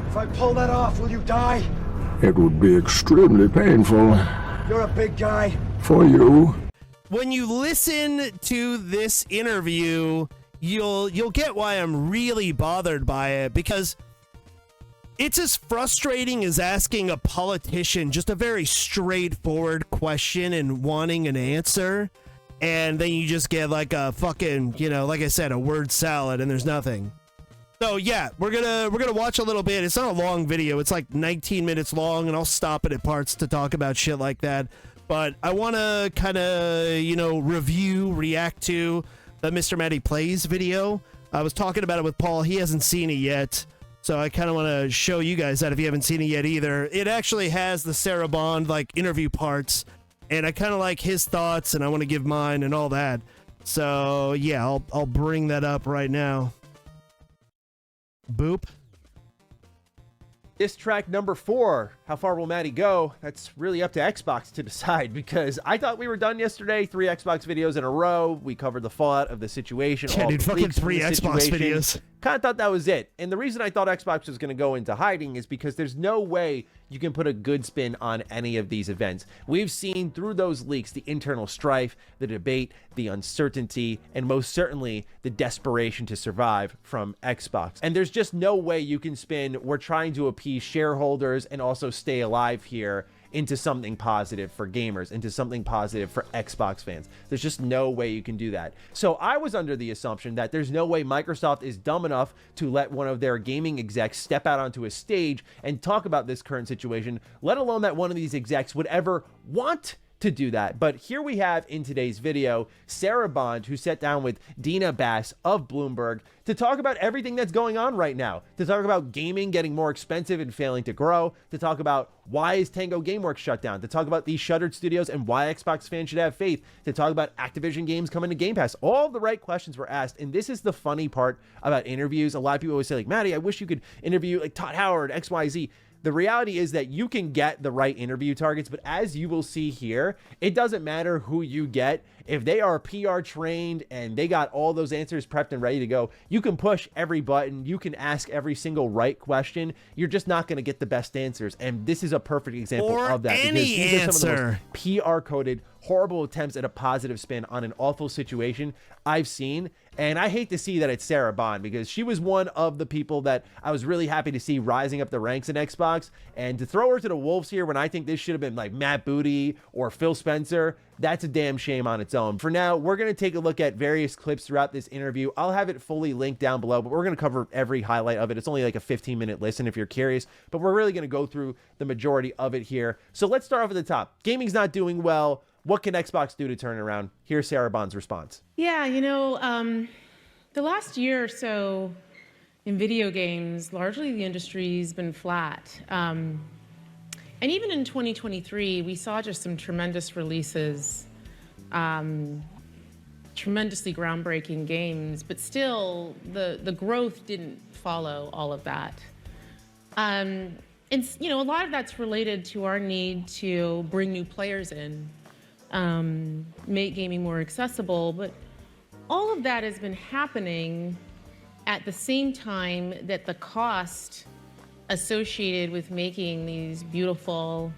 If I pull that off, will you die? It would be extremely painful. You're a big guy. For you. When you listen to this interview, you'll get why I'm really bothered by it, because it's as frustrating as asking a politician just a very straightforward question and wanting an answer, and then you just get like a fucking, you know, like I said, a word salad and there's nothing. So yeah, we're gonna watch a little bit. It's not a long video. It's like 19 minutes long, and I'll stop it at parts to talk about shit like that. But I want to kind of, you know, react to the Mr. Matty Plays video. I was talking about it with Paul. He hasn't seen it yet. So I kind of want to show you guys that if you haven't seen it yet either. It actually has the Sarah Bond, like, interview parts. And I kind of like his thoughts, and I want to give mine and all that. So, yeah, I'll bring that up right now. Boop. Diss track number 4, how far will Matty go? That's really up to Xbox to decide, because I thought we were done yesterday. 3 Xbox videos in a row. We covered the fallout of the situation. Yeah, dude, fucking 3 Xbox videos. Kind of thought that was it. And the reason I thought Xbox was going to go into hiding is because there's no way you can put a good spin on any of these events. We've seen through those leaks the internal strife, the debate, the uncertainty, and most certainly the desperation to survive from Xbox. And there's just no way you can spin we're trying to appease shareholders and also stay alive here into something positive for gamers, into something positive for Xbox fans. There's just no way you can do that. So I was under the assumption that there's no way Microsoft is dumb enough to let one of their gaming execs step out onto a stage and talk about this current situation, let alone that one of these execs would ever want to do that. But here we have in today's video Sarah Bond, who sat down with Dina Bass of Bloomberg to talk about everything that's going on right now, to talk about gaming getting more expensive and failing to grow, to talk about why is Tango Gameworks shut down, to talk about these shuttered studios and why Xbox fans should have faith, to talk about Activision games coming to Game Pass. All the right questions were asked, and this is the funny part about interviews. A lot of people always say, like, Matty, I wish you could interview like Todd Howard, XYZ. The reality is that you can get the right interview targets, but as you will see here, it doesn't matter who you get. If they are PR trained and they got all those answers prepped and ready to go, you can push every button. You can ask every single right question. You're just not going to get the best answers. And this is a perfect example of that. Any because these answer. are some of the most PR-coded, horrible attempts at a positive spin on an awful situation I've seen. And I hate to see that it's Sarah Bond, because she was one of the people that I was really happy to see rising up the ranks in Xbox. And to throw her to the wolves here when I think this should have been like Matt Booty or Phil Spencer, that's a damn shame on its own. For now, we're going to take a look at various clips throughout this interview. I'll have it fully linked down below, but we're going to cover every highlight of it. It's only like a 15-minute listen if you're curious, but we're really going to go through the majority of it here. So let's start off at the top. Gaming's not doing well. What can Xbox do to turn it around? Here's Sarah Bond's response. Yeah, you know, the last year or so in video games, largely the industry's been flat. And even in 2023, we saw just some tremendous releases, tremendously groundbreaking games, but still the growth didn't follow all of that. And, you know, a lot of that's related to our need to bring new players in, make gaming more accessible, but all of that has been happening at the same time that the cost associated with making these beautiful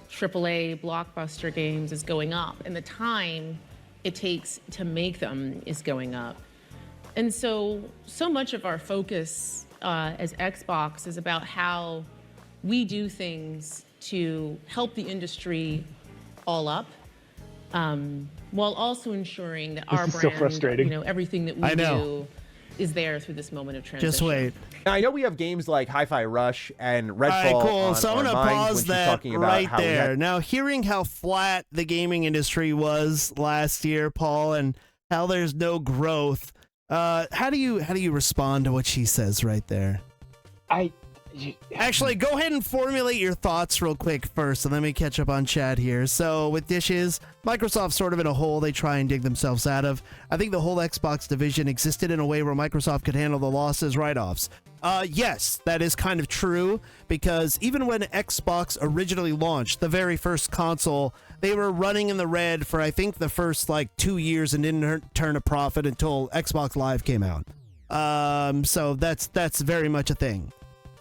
AAA blockbuster games is going up, and the time it takes to make them is going up. And so much of our focus as Xbox is about how we do things to help the industry all up, while also ensuring that our brand, so frustrating. You know, everything that we do is there through this moment of transition. Just wait. Now, I know we have games like Hi-Fi Rush and Redfall. All right, cool. On So I'm our going to minds pause when she's that talking about right how we there. had- Now, hearing how flat the gaming industry was last year, Paul, and how there's no growth, how do you respond to what she says right there? Actually, go ahead and formulate your thoughts real quick first, and let me catch up on chat here. So with dishes, Microsoft's sort of in a hole they try and dig themselves out of. I think the whole Xbox division existed in a way where Microsoft could handle the losses write-offs. Yes, that is kind of true, because even when Xbox originally launched, the very first console, they were running in the red for I think the first like 2 years and didn't turn a profit until Xbox Live came out. So that's very much a thing.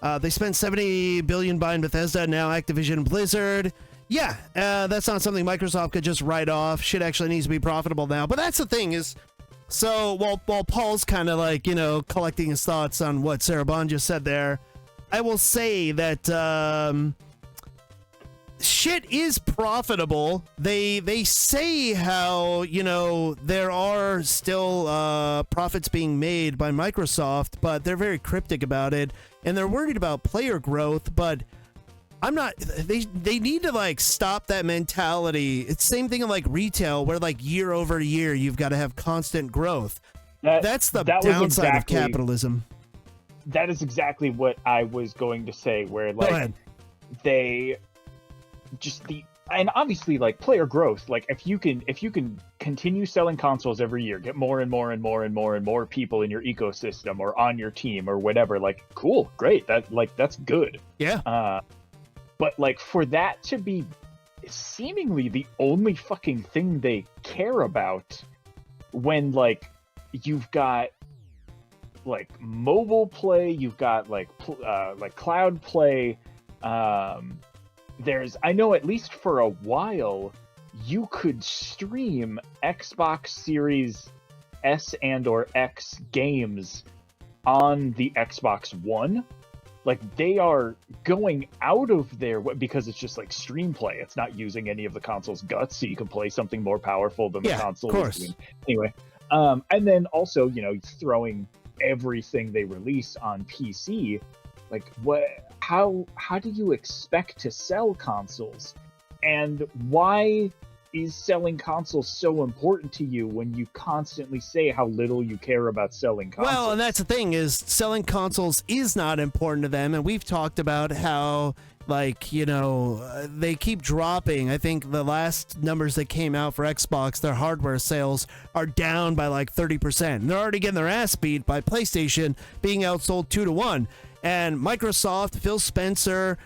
They spent $70 billion buying Bethesda, now Activision Blizzard. Yeah, that's not something Microsoft could just write off. Shit actually needs to be profitable now. But that's the thing is, so while Paul's kind of like, you know, collecting his thoughts on what Sarah Bond just said there, I will say that shit is profitable. They say how, you know, there are still profits being made by Microsoft, but they're very cryptic about it, and they're worried about player growth, but I'm not. They need to like stop that mentality. It's the same thing in like retail, where like year over year you've got to have constant growth. That's the downside of capitalism. That is exactly what I was going to say. Where like they just and obviously like player growth. Like if you can continue selling consoles every year, get more and more and more and more and more people in your ecosystem or on your team or whatever. Like cool, great. That's good. Yeah. But, like, for that to be seemingly the only fucking thing they care about when, like, you've got, like, mobile play, you've got, like cloud play, I know at least for a while, you could stream Xbox Series S and or X games on the Xbox One. Like, they are going out of their way because it's just like stream play. It's not using any of the console's guts, so you can play something more powerful than the console is doing. Anyway, and then also, you know, throwing everything they release on PC. Like, how do you expect to sell consoles? And why is selling consoles so important to you when you constantly say how little you care about selling consoles? Well, and that's the thing, is selling consoles is not important to them, and we've talked about how, like, you know, they keep dropping. I think the last numbers that came out for Xbox, their hardware sales are down by like 30%. And they're already getting their ass beat by PlayStation being outsold 2-1. And Microsoft, Phil Spencer,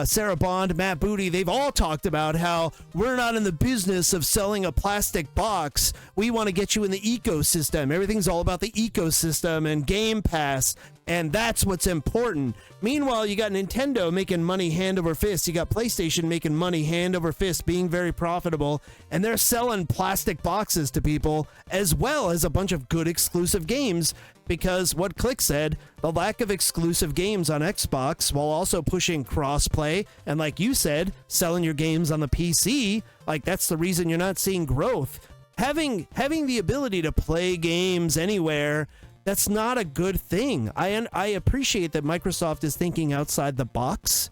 Sarah Bond, Matt Booty, they've all talked about how we're not in the business of selling a plastic box. We want to get you in the ecosystem. Everything's all about the ecosystem and Game Pass, and that's what's important. Meanwhile, you got Nintendo making money hand over fist. You got PlayStation making money hand over fist, being very profitable, and they're selling plastic boxes to people as well as a bunch of good exclusive games. Because what Click said, the lack of exclusive games on Xbox while also pushing crossplay and, like you said, selling your games on the PC, like that's the reason you're not seeing growth. Having the ability to play games anywhere, that's not a good thing. I appreciate that Microsoft is thinking outside the box,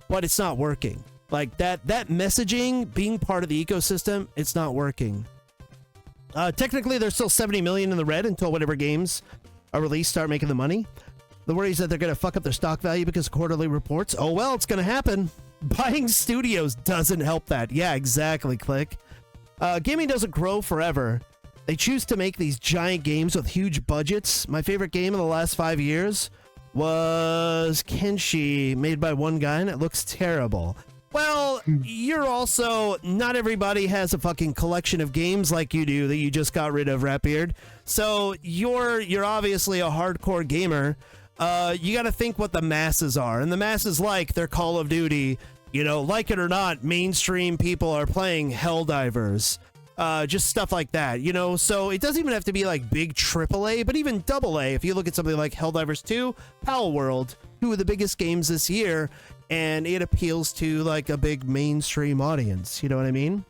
but it's not working. Like that messaging being part of the ecosystem, it's not working. Technically, there's still 70 million in the red until whatever games are released start making the money. The worry is that they're going to fuck up their stock value because of quarterly reports. Oh, well, it's going to happen. Buying studios doesn't help that. Yeah, exactly, Click. Gaming doesn't grow forever. They choose to make these giant games with huge budgets. My favorite game in the last 5 years was Kenshi, made by one guy, and it looks terrible. Well, you're also, not everybody has a fucking collection of games like you do that you just got rid of, Ratbeard. So you're obviously a hardcore gamer. You got to think what the masses are, and the masses like their Call of Duty. You know, like it or not, mainstream people are playing Helldivers. Just stuff like that, you know? So it doesn't even have to be like big AAA, but even AA. If you look at something like Helldivers 2, Pal World, two of the biggest games this year, and it appeals to like a big mainstream audience. You know what I mean?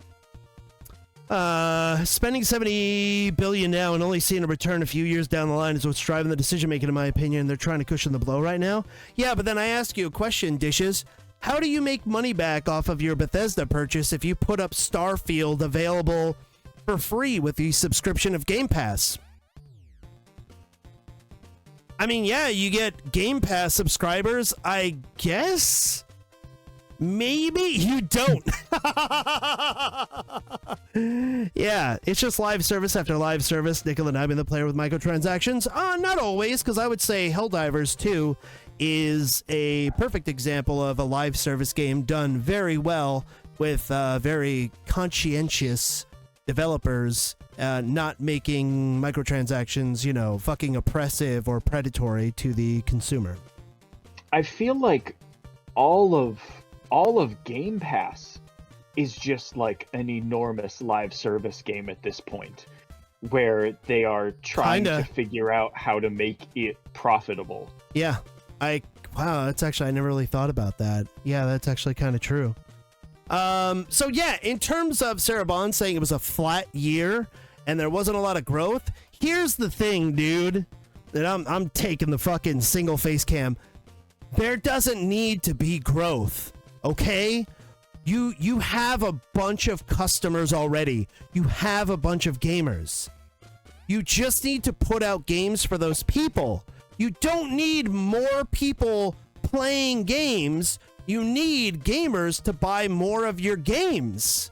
Spending $70 billion now and only seeing a return a few years down the line is what's driving the decision making, in my opinion. They're trying to cushion the blow right now. Yeah, but then I ask you a question, Dishes. How do you make money back off of your Bethesda purchase if you put up Starfield available for free with the subscription of Game Pass? I mean, yeah, you get Game Pass subscribers, I guess? Maybe you don't. Yeah, it's just live service after live service. Nickel and I being the player with microtransactions. Not always, because I would say Helldivers 2 is a perfect example of a live service game done very well with very conscientious developers, not making microtransactions, you know, fucking oppressive or predatory to the consumer. I feel like all of Game Pass is just like an enormous live service game at this point, where they are trying to figure out how to make it profitable. Yeah. Wow, that's actually, I never really thought about that. Yeah, that's actually kind of true. So yeah, in terms of Sarah Bond saying it was a flat year and there wasn't a lot of growth, here's the thing, dude, that I'm taking the fucking single face cam. There doesn't need to be growth, okay? You have a bunch of customers already. You have a bunch of gamers. You just need to put out games for those people. You don't need more people playing games. You need gamers to buy more of your games.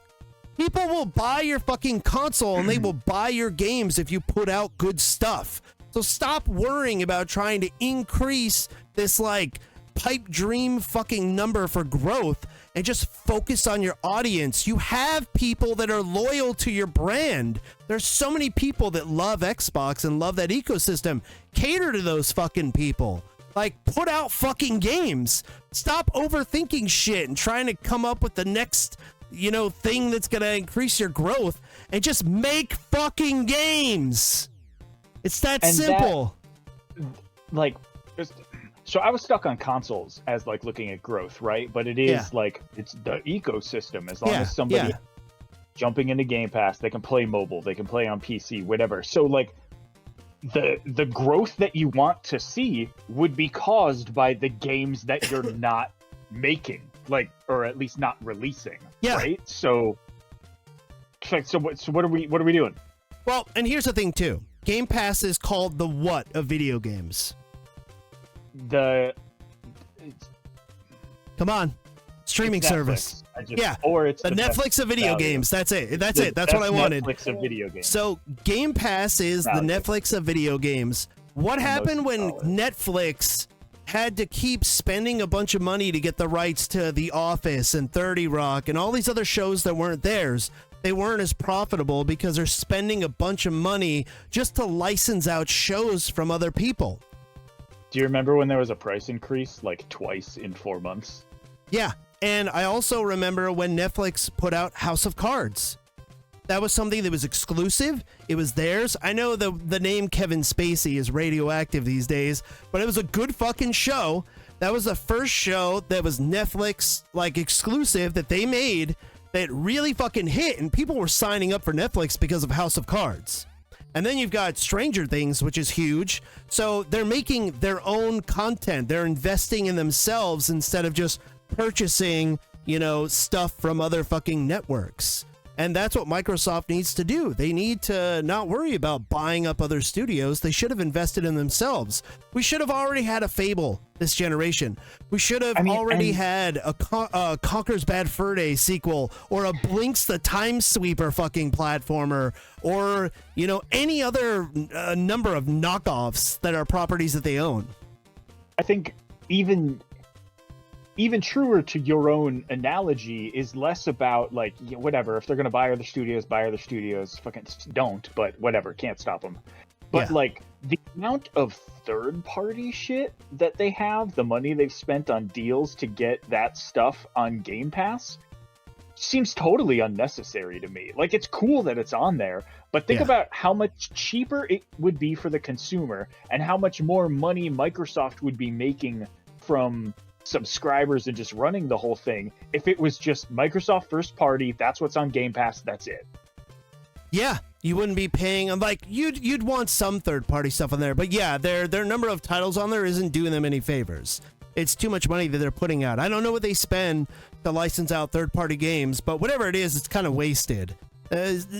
People will buy your fucking console and they will buy your games if you put out good stuff. So stop worrying about trying to increase this like pipe dream fucking number for growth and just focus on your audience. You have people that are loyal to your brand. There's so many people that love Xbox and love that ecosystem. Cater to those fucking people. Like, put out fucking games. Stop overthinking shit and trying to come up with the next, you know, thing that's gonna increase your growth, and just make fucking games. It's that simple. Like, so I was stuck on consoles as like looking at growth, right? But it is like, it's the ecosystem. As long as somebody jumping into Game Pass, they can play mobile, they can play on PC, whatever. So like the growth that you want to see would be caused by the games that you're not making, like, or at least not releasing. Right? So what are we doing? Well, and here's the thing too. Game Pass is called the what of video games? Come on, streaming service. Or it's the Netflix of video games. That's it. That's it. That's what I wanted. Netflix of video games. So Game Pass is the Netflix of video games. What happened when Netflix had to keep spending a bunch of money to get the rights to The Office and 30 Rock and all these other shows that weren't theirs? They weren't as profitable because they're spending a bunch of money just to license out shows from other people. Do you remember when there was a price increase like twice in 4 months? Yeah, and I also remember when Netflix put out House of Cards. That was something that was exclusive. It was theirs. I know the name Kevin Spacey is radioactive these days, but it was a good fucking show. That was the first show that was Netflix like exclusive that they made that really fucking hit, and people were signing up for Netflix because of House of Cards. And then you've got Stranger Things, which is huge. So they're making their own content. They're investing in themselves instead of just purchasing, you know, stuff from other fucking networks. And that's what Microsoft needs to do. They need to not worry about buying up other studios. They should have invested in themselves. We should have already had a Fable this generation. We should have already had a Conker's Bad Fur Day sequel, or a Blinks the Time Sweeper fucking platformer, or, you know, any other number of knockoffs that are properties that they own. I think even truer to your own analogy is less about like, whatever, if they're going to buy other studios, fucking don't, but whatever, can't stop them. But like the amount of third-party shit that they have, the money they've spent on deals to get that stuff on Game Pass seems totally unnecessary to me. Like, it's cool that it's on there, but think about how much cheaper it would be for the consumer and how much more money Microsoft would be making from subscribers and just running the whole thing if it was just Microsoft first party. That's what's on Game Pass, that's it. Yeah, you wouldn't be paying, like, you'd want some third-party stuff on there, but yeah, their number of titles on there isn't doing them any favors. It's too much money that they're putting out. I don't know what they spend to license out third-party games, but whatever it is, it's kind of wasted.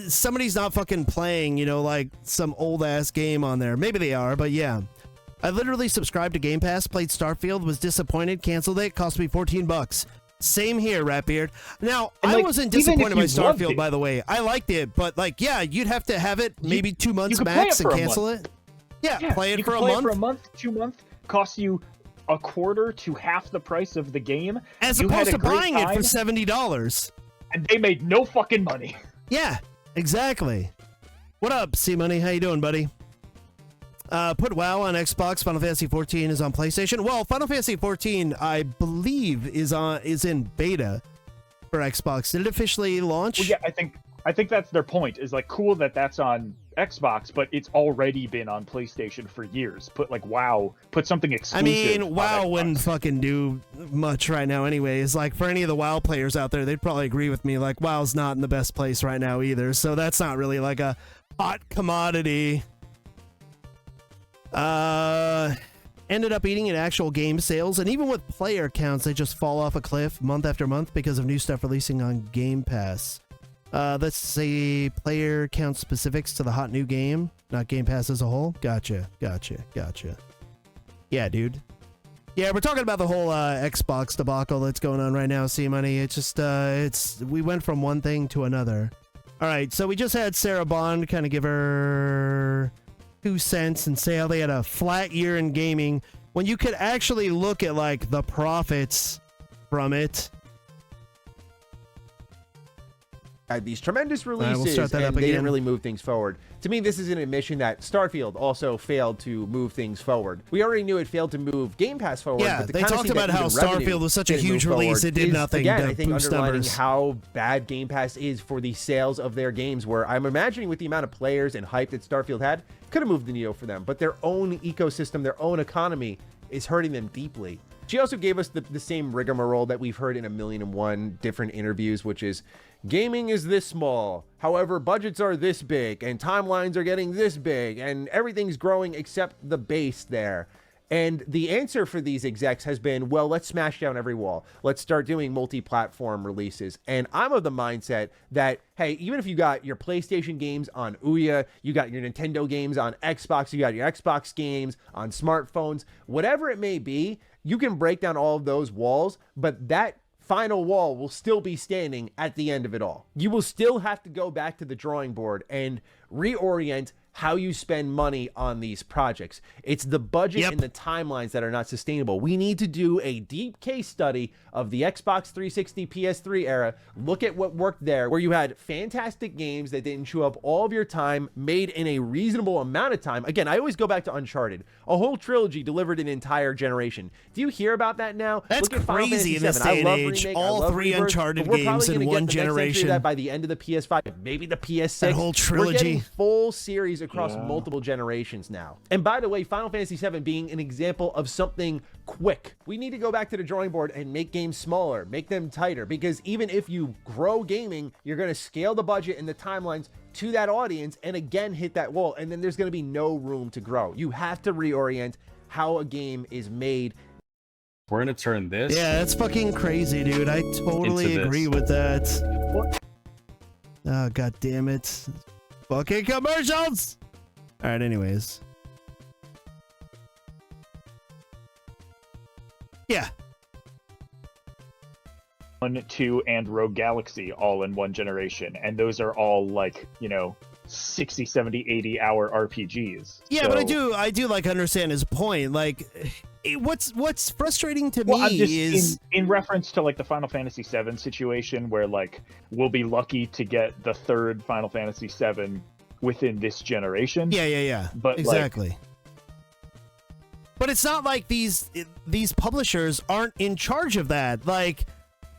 Somebody's not fucking playing, you know, like some old-ass game on there. Maybe they are, but yeah. I literally subscribed to Game Pass, played Starfield, was disappointed, canceled it, cost me $14. Same here, Ratbeard. Now, I wasn't disappointed by Starfield, by the way. I liked it, but like, yeah, you'd have to have it maybe 2 months max and cancel it. Yeah, play it for a month. For a month, 2 months, costs you a quarter to half the price of the game. As opposed to buying it for $70. And they made no fucking money. Yeah, exactly. What up, C-Money? How you doing, buddy? Put WoW on Xbox. Final Fantasy 14 is on PlayStation. Well, Final Fantasy 14, I believe, is in beta for Xbox. Did it officially launch? Well, yeah, I think that's their point. Is like cool that that's on Xbox, but it's already been on PlayStation for years. Put like WoW, put something exclusive. I mean, on WoW Xbox. wouldn't fucking do much right now anyways. Like, for any of the WoW players out there, they'd probably agree with me. Like, WoW's not in the best place right now either. So that's not really like a hot commodity. Ended up eating at actual game sales, and even with player counts, they just fall off a cliff month after month because of new stuff releasing on Game Pass. Let's say player count specifics to the hot new game, not Game Pass as a whole. Gotcha. Yeah, dude. Yeah, we're talking about the whole Xbox debacle that's going on right now, C-Money. It's just, we went from one thing to another. All right, so we just had Sarah Bond kind of give her 2 cents and say how they had a flat year in gaming when you could actually look at, like, the profits from it. Had these tremendous we'll releases, start that and up they didn't again. really move things forward. To me, this is an admission that Starfield also failed to move things forward. We already knew it failed to move Game Pass forward. Yeah, but the they kind of talked thing about that how even revenue Starfield was such a didn't huge move release, forward it did is, nothing again, to I think boost underlining numbers. how bad Game Pass is for the sales of their games, where I'm imagining with the amount of players and hype that Starfield had, could have moved the needle for them. But their own ecosystem, their own economy is hurting them deeply. She also gave us the same rigmarole that we've heard in 1,000,001 different interviews, which is gaming is this small. However, budgets are this big and timelines are getting this big and everything's growing except the base there. And the answer for these execs has been, well, let's smash down every wall. Let's start doing multi-platform releases. And I'm of the mindset that, hey, even if you got your PlayStation games on Ouya, you got your Nintendo games on Xbox, you got your Xbox games on smartphones, whatever it may be, you can break down all of those walls, but that final wall will still be standing at the end of it all. You will still have to go back to the drawing board and reorient how you spend money on these projects. It's the budget and the timelines that are not sustainable. We need to do a deep case study of the Xbox 360 PS3 era. Look at what worked there, where you had fantastic games that didn't chew up all of your time, made in a reasonable amount of time. Again, I always go back to Uncharted. A whole trilogy delivered an entire generation. Do you hear about that now? That's Look at Final crazy Fantasy in this VII. I day and love age. Remake, I All love 3 Rebirth, Uncharted but we're probably games in gonna one get the next entry generation. of that by the end of the PS5, maybe the PS6. That whole trilogy. We're getting full series across multiple generations now. And by the way, Final Fantasy VII being an example of something quick. We need to go back to the drawing board and make games smaller, make them tighter, because even if you grow gaming, you're going to scale the budget and the timelines to that audience and again hit that wall, and then there's going to be no room to grow. You have to reorient how a game is made. We're going to turn this. Yeah, that's fucking crazy, dude. I totally into agree this. with that. Oh, god damn it. Fucking commercials! Alright, anyways. Yeah. 1, 2, and Rogue Galaxy all in one generation, and those are all like, 60, 70, 80 hour RPGs. Yeah, So- but I do like understand his point. Like, what's frustrating to Well, I'm me just is in reference to like the Final Fantasy VII situation, where like we'll be lucky to get the 3rd Final Fantasy VII within this generation. yeah. But exactly. But it's not like these publishers aren't in charge of that. Like,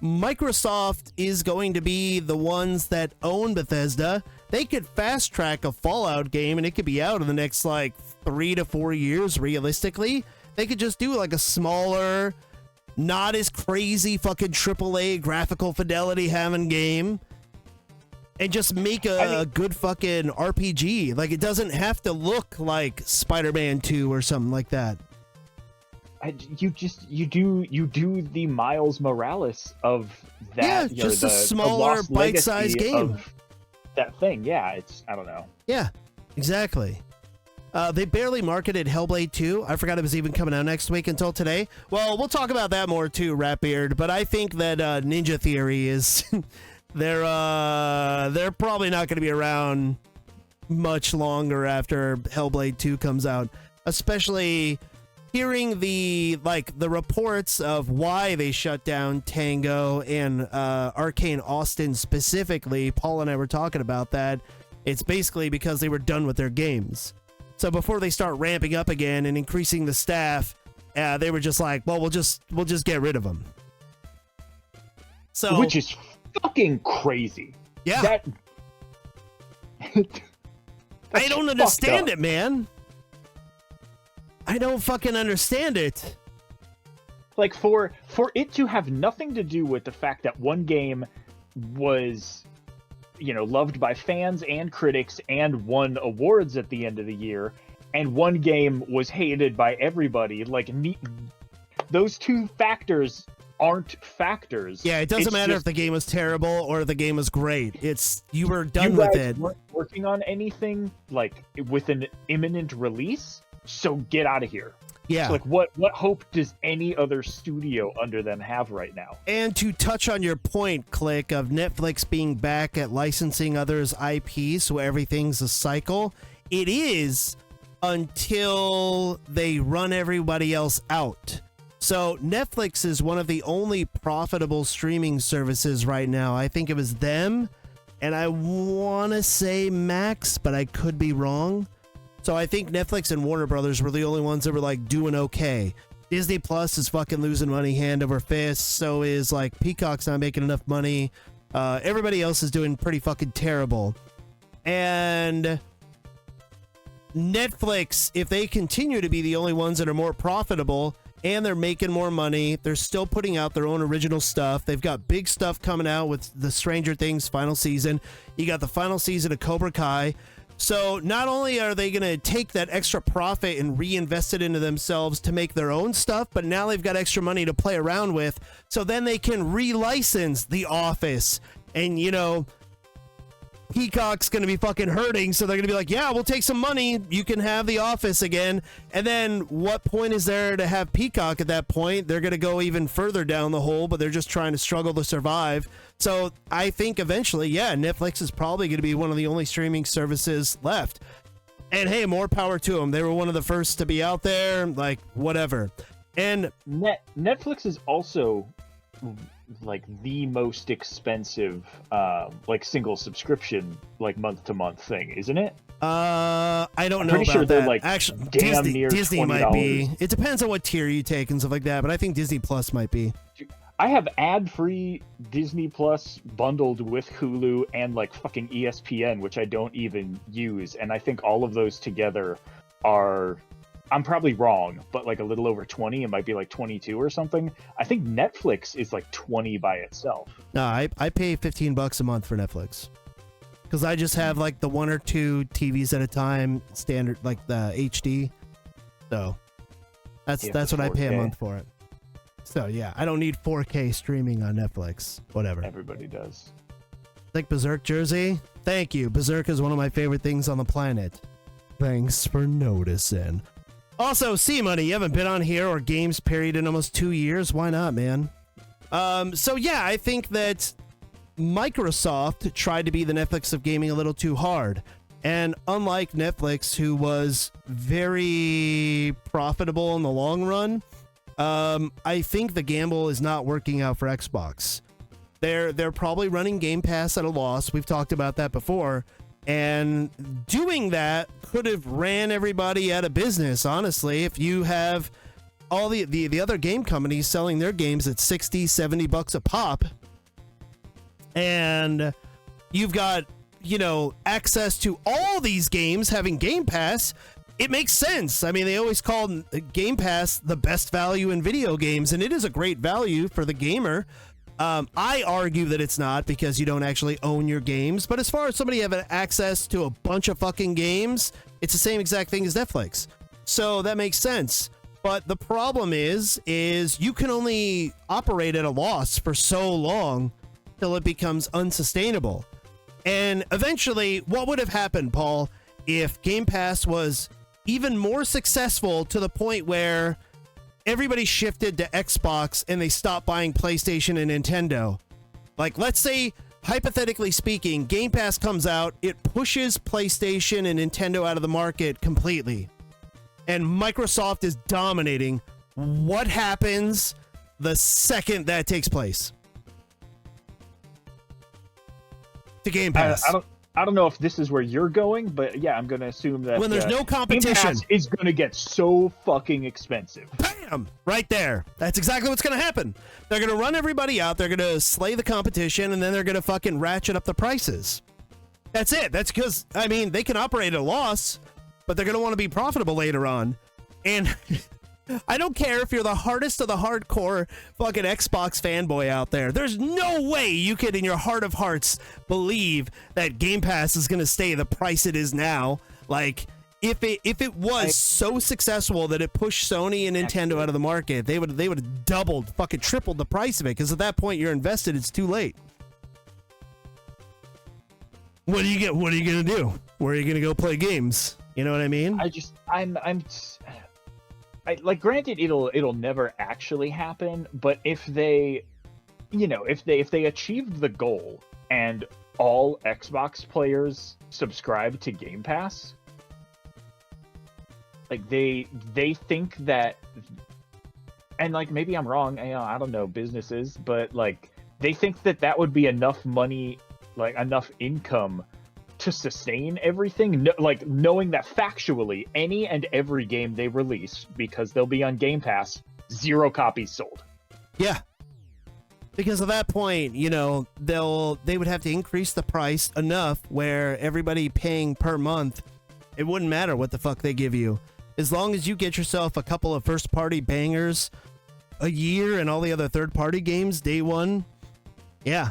Microsoft is going to be the ones that own Bethesda. They could fast track a Fallout game and it could be out in the next like 3 to 4 years realistically. They could just do like a smaller, not as crazy fucking AAA graphical fidelity having game and just make a good fucking RPG. Like, it doesn't have to look like Spider-Man 2 or something like that. You do the Miles Morales of that. Yeah, you know, just a the smaller, lost bite-sized legacy game. of that thing. Yeah, I don't know. Yeah, exactly. They barely marketed Hellblade 2. I forgot it was even coming out next week until today. Well, we'll talk about that more too, Ratbeard. But I think that Ninja Theory is they're probably not going to be around much longer after Hellblade 2 comes out, especially hearing the reports of why they shut down Tango and Arcane Austin specifically. Paul and I were talking about that. It's basically because they were done with their games. So before they start ramping up again and increasing the staff, they were just like, well, we'll just get rid of them. So, which is fucking crazy. Yeah. That I don't understand it, man. I don't fucking understand it. Like, for it to have nothing to do with the fact that one game was, you know, loved by fans and critics and won awards at the end of the year, and one game was hated by everybody, like, those two factors aren't factors. Yeah, it doesn't matter if the game was terrible or the game was great. It's you were done with it. You weren't working on anything like with an imminent release, so get out of here. Yeah. So, like, what hope does any other studio under them have right now? And to touch on your point, Click, of Netflix being back at licensing others' IP, so everything's a cycle, it is until they run everybody else out. So Netflix is one of the only profitable streaming services right now. I think it was them, and I want to say Max, but I could be wrong. So I think Netflix and Warner Brothers were the only ones that were like doing okay. Disney Plus is fucking losing money hand over fist. So is like Peacock's not making enough money. Everybody else is doing pretty fucking terrible. And Netflix, if they continue to be the only ones that are more profitable and they're making more money, they're still putting out their own original stuff. They've got big stuff coming out with the Stranger Things final season. You got the final season of Cobra Kai. So not only are they going to take that extra profit and reinvest it into themselves to make their own stuff, but now they've got extra money to play around with. So then they can relicense The Office. And, you know, Peacock's going to be fucking hurting, so they're going to be like, yeah, we'll take some money. You can have The Office again. And then what point is there to have Peacock at that point? They're going to go even further down the hole, but they're just trying to struggle to survive. So I think eventually, yeah, Netflix is probably going to be one of the only streaming services left. And hey, more power to them. They were one of the first to be out there, like, whatever. And Netflix is also like the most expensive like single subscription, like month to month thing, isn't it? I don't know pretty about sure they're that. like Actually, damn near Disney $20. might be. It depends on what tier you take and stuff like that, but I think Disney Plus might be. I have ad-free Disney Plus bundled with Hulu and like fucking ESPN, which I don't even use, and I think all of those together are, I'm probably wrong, but like a little over 20. It might be like 22 or something. I think Netflix is like 20 by itself. No, I pay $15 a month for Netflix because I just have like the one or two TVs at a time, standard, like the HD. So that's what I pay a month for it. So yeah, I don't need 4K streaming on Netflix. Whatever. Everybody does. Like Berserk jersey? Thank you. Berserk is one of my favorite things on the planet. Thanks for noticing. Also, C-Money, you haven't been on here or games period in almost 2 years. Why not, man? So yeah, I think that Microsoft tried to be the Netflix of gaming a little too hard. And unlike Netflix, who was very profitable in the long run, I think the gamble is not working out for Xbox. They're probably running Game Pass at a loss. We've talked about that before. And doing that could have ran everybody out of business, honestly. If you have all the other game companies selling their games at $60-$70 a pop, and you've got, you know, access to all these games having Game Pass, it makes sense. I mean, they always call Game Pass the best value in video games, and it is a great value for the gamer. I argue that it's not because you don't actually own your games. But as far as somebody having access to a bunch of fucking games, it's the same exact thing as Netflix. So that makes sense. But the problem is you can only operate at a loss for so long till it becomes unsustainable. And eventually, what would have happened, Paul, if Game Pass was even more successful to the point where everybody shifted to Xbox and they stopped buying PlayStation and Nintendo? Like, let's say, hypothetically speaking, Game Pass comes out, it pushes PlayStation and Nintendo out of the market completely, and Microsoft is dominating. What happens the second that takes place to Game Pass? I don't know if this is where you're going, but yeah, I'm going to assume that When there's no Game competition, Pass is going to get so fucking expensive. bam, right there. That's exactly what's going to happen. They're going to run everybody out. They're going to slay the competition, and then they're going to fucking ratchet up the prices. That's it. That's because, I mean, they can operate at a loss, but they're going to want to be profitable later on. And I don't care if you're the hardest of the hardcore fucking Xbox fanboy out there. There's no way you could, in your heart of hearts, believe that Game Pass is going to stay the price it is now. Like, if it was so successful that it pushed Sony and Nintendo out of the market, they would have doubled, fucking tripled the price of it. Because at that point, you're invested. It's too late. What are you gonna do? Where are you gonna go play games? You know what I mean? Like, granted, it'll never actually happen, but if they achieved the goal and all Xbox players subscribe to Game Pass, like they think that, and like maybe I'm wrong, I don't know businesses, but like they think that would be enough money, like enough income to sustain everything, like knowing that factually any and every game they release, because they'll be on Game Pass, 0 copies sold. Yeah. Because at that point, you know, they would have to increase the price enough where everybody paying per month, it wouldn't matter what the fuck they give you. As long as you get yourself a couple of first-party bangers a year and all the other third-party games day one, yeah.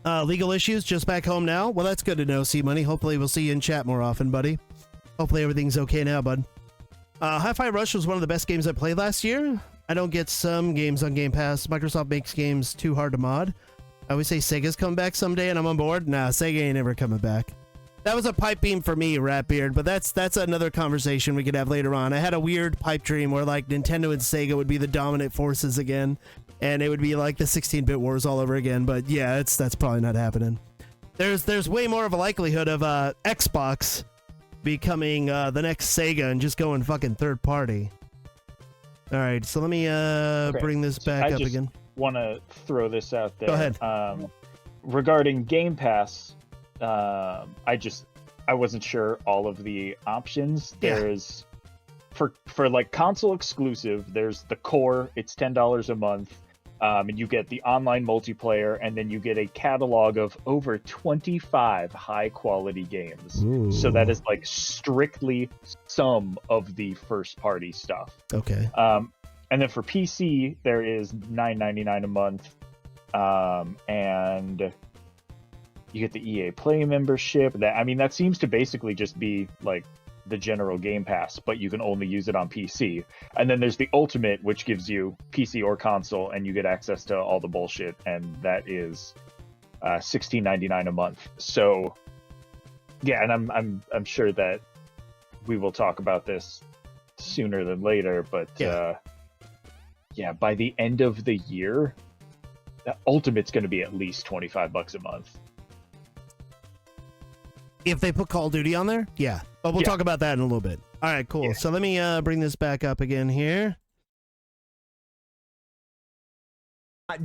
Legal issues just back home now? Well, that's good to know, C-Money. Hopefully we'll see you in chat more often, buddy. Hopefully everything's okay now, bud. Hi-Fi Rush was one of the best games I played last year. I don't get some games on Game Pass. Microsoft makes games too hard to mod. I always say Sega's coming back someday and I'm on board. Nah, Sega ain't ever coming back. That was a pipe beam for me, Ratbeard, but that's another conversation we could have later on. I had a weird pipe dream where like Nintendo and Sega would be the dominant forces again. And it would be like the 16-bit wars all over again. But yeah, that's probably not happening. There's way more of a likelihood of Xbox becoming the next Sega and just going fucking third party. All right, so let me bring this back up again. I want to throw this out there. Go ahead. Regarding Game Pass, I wasn't sure all of the options. Yeah. There's for like console exclusive, there's the core. It's $10 a month. And you get the online multiplayer, and then you get a catalog of over 25 high-quality games. Ooh. So that is like strictly some of the first-party stuff. Okay. And then for PC, there is $9.99 a month, and you get the EA Play membership. That seems to basically just be like the general Game Pass, but you can only use it on PC. And then there's the Ultimate, which gives you PC or console, and you get access to all the bullshit, and that is $16.99 a month. So yeah, and I'm sure that we will talk about this sooner than later, but yeah, by the end of the year, the Ultimate's going to be at least $25 a month. If they put Call of Duty on there, yeah. But we'll talk about that in a little bit. All right, cool. Yeah. So let me bring this back up again here.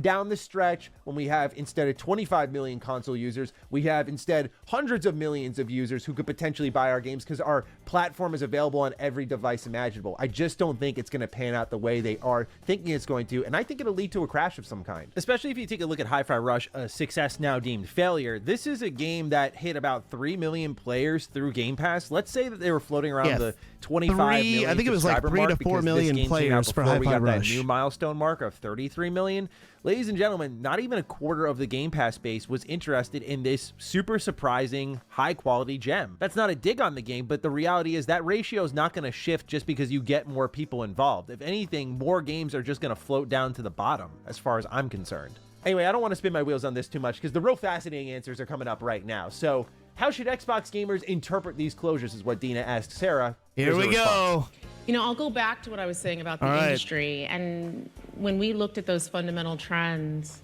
Down the stretch, when we have instead of 25 million console users, we have instead hundreds of millions of users who could potentially buy our games because our platform is available on every device imaginable. I just don't think it's going to pan out the way they are thinking it's going to, and I think it'll lead to a crash of some kind. Especially if you take a look at Hi-Fi Rush, a success now deemed failure. This is a game that hit about 3 million players through Game Pass. Let's say that they were floating around the 25 million. I think it was like 3 to 4 million players for Hi-Fi Rush. That new milestone mark of 33 million. Ladies and gentlemen, not even a quarter of the Game Pass base was interested in this super surprising, high-quality gem. That's not a dig on the game, but the reality is that ratio is not going to shift just because you get more people involved. If anything, more games are just going to float down to the bottom, as far as I'm concerned. Anyway, I don't want to spin my wheels on this too much because the real fascinating answers are coming up right now. So, how should Xbox gamers interpret these closures is what Dina asked Sarah. Here we go. You know, I'll go back to what I was saying about the industry. And when we looked at those fundamental trends,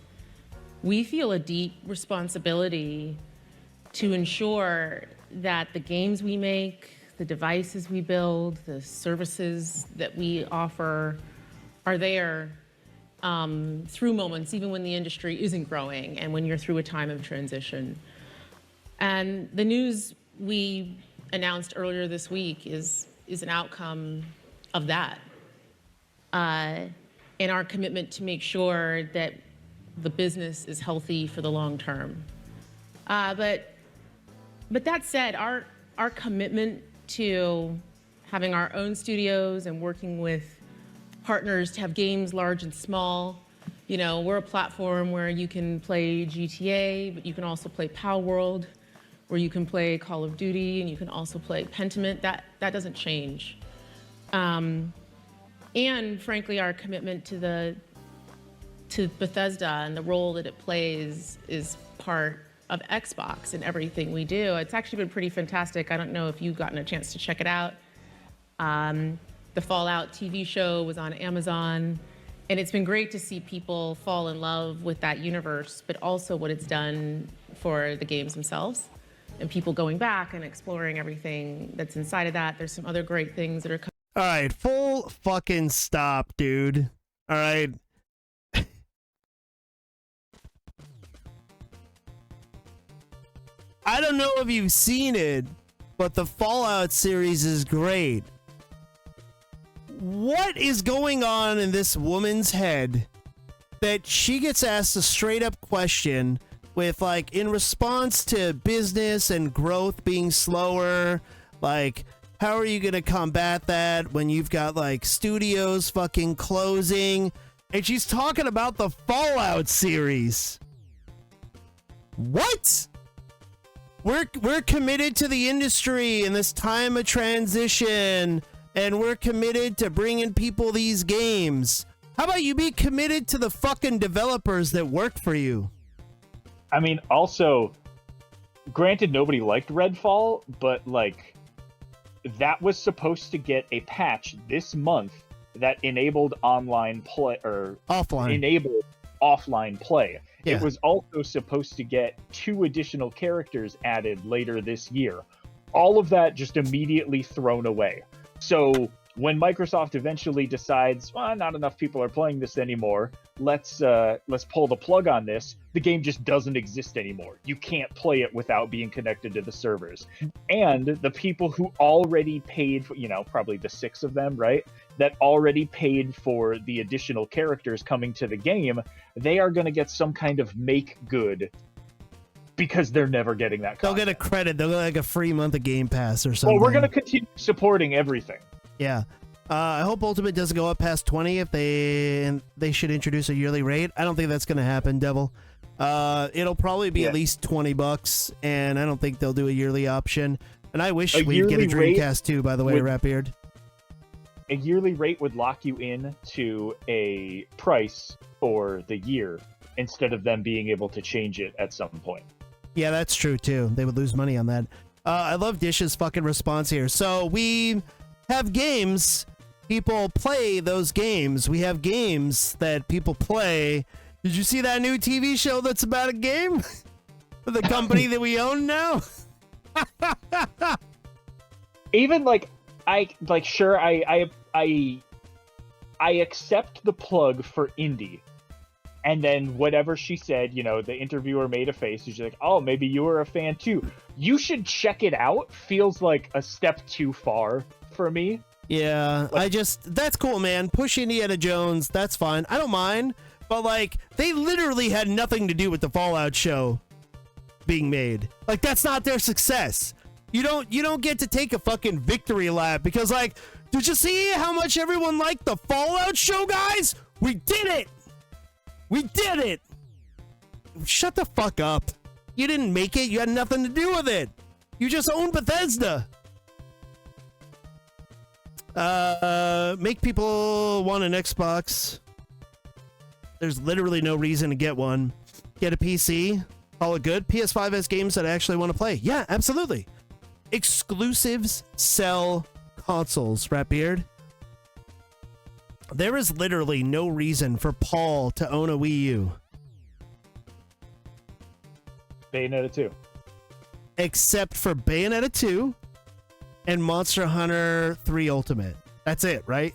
we feel a deep responsibility to ensure that the games we make, the devices we build, the services that we offer are there through moments, even when the industry isn't growing and when you're through a time of transition. And the news we announced earlier this week is an outcome of that. And our commitment to make sure that the business is healthy for the long term. But that said, our commitment to having our own studios and working with partners to have games large and small. You know, we're a platform where you can play GTA, but you can also play Power World, where you can play Call of Duty, and you can also play Pentiment. That doesn't change. And frankly, our commitment to Bethesda and the role that it plays is part of Xbox and everything we do. It's actually been pretty fantastic. I don't know if you've gotten a chance to check it out. The Fallout TV show was on Amazon, and it's been great to see people fall in love with that universe, but also what it's done for the games themselves and people going back and exploring everything that's inside of that. There's some other great things that are coming. All right, full fucking stop, dude. All right. I don't know if you've seen it, but the Fallout series is great. What is going on in this woman's head that she gets asked a straight up question with, like, in response to business and growth being slower, like, how are you going to combat that when you've got, like, studios fucking closing? And she's talking about the Fallout series. What? We're committed to the industry in this time of transition, and we're committed to bringing people these games. How about you be committed to the fucking developers that work for you? I mean, also, granted, nobody liked Redfall, but, like, that was supposed to get a patch this month that enabled online play, or offline. Enabled offline play. Yeah. It was also supposed to get 2 additional characters added later this year. All of that just immediately thrown away. So when Microsoft eventually decides, well, not enough people are playing this anymore, let's pull the plug on this, the game just doesn't exist anymore. You can't play it without being connected to the servers. And the people who already paid for, you know, probably the 6 of them, right, that already paid for the additional characters coming to the game, they are going to get some kind of make good because they're never getting that content. They'll get a credit. They'll get like a free month of Game Pass or something. Well, we're going to continue supporting everything. Yeah. I hope Ultimate doesn't go up past 20 if they should introduce a yearly rate. I don't think that's going to happen, Devil. It'll probably be at least $20, and I don't think they'll do a yearly option. And I wish we'd get a Dreamcast too, by the way, Ratbeard. A yearly rate would lock you in to a price for the year instead of them being able to change it at some point. Yeah, that's true too. They would lose money on that. I love Dish's fucking response here. So we have games. People play those games. We have games that people play. Did you see that new TV show that's about a game? For the company that we own now? Even like I accept the plug for indie. And then whatever she said, you know, the interviewer made a face. She's like, oh, maybe you were a fan too. You should check it out. Feels like a step too far for me. Yeah, like, that's cool, man. Push Indiana Jones, that's fine. I don't mind. But, like, they literally had nothing to do with the Fallout show being made. Like, that's not their success. You don't get to take a fucking victory lap because, like, did you see how much everyone liked the Fallout show, guys? We did it! We did it! Shut the fuck up. You didn't make it. You had nothing to do with it. You just own Bethesda. Make people want an Xbox. There's literally no reason to get one. Get a PC. Call it good. PS5 has games that I actually want to play. Yeah, absolutely. Exclusives sell consoles, Ratbeard. There is literally no reason for Paul to own a Wii U. Bayonetta 2. Except for Bayonetta 2 and Monster Hunter 3 Ultimate. That's it, right?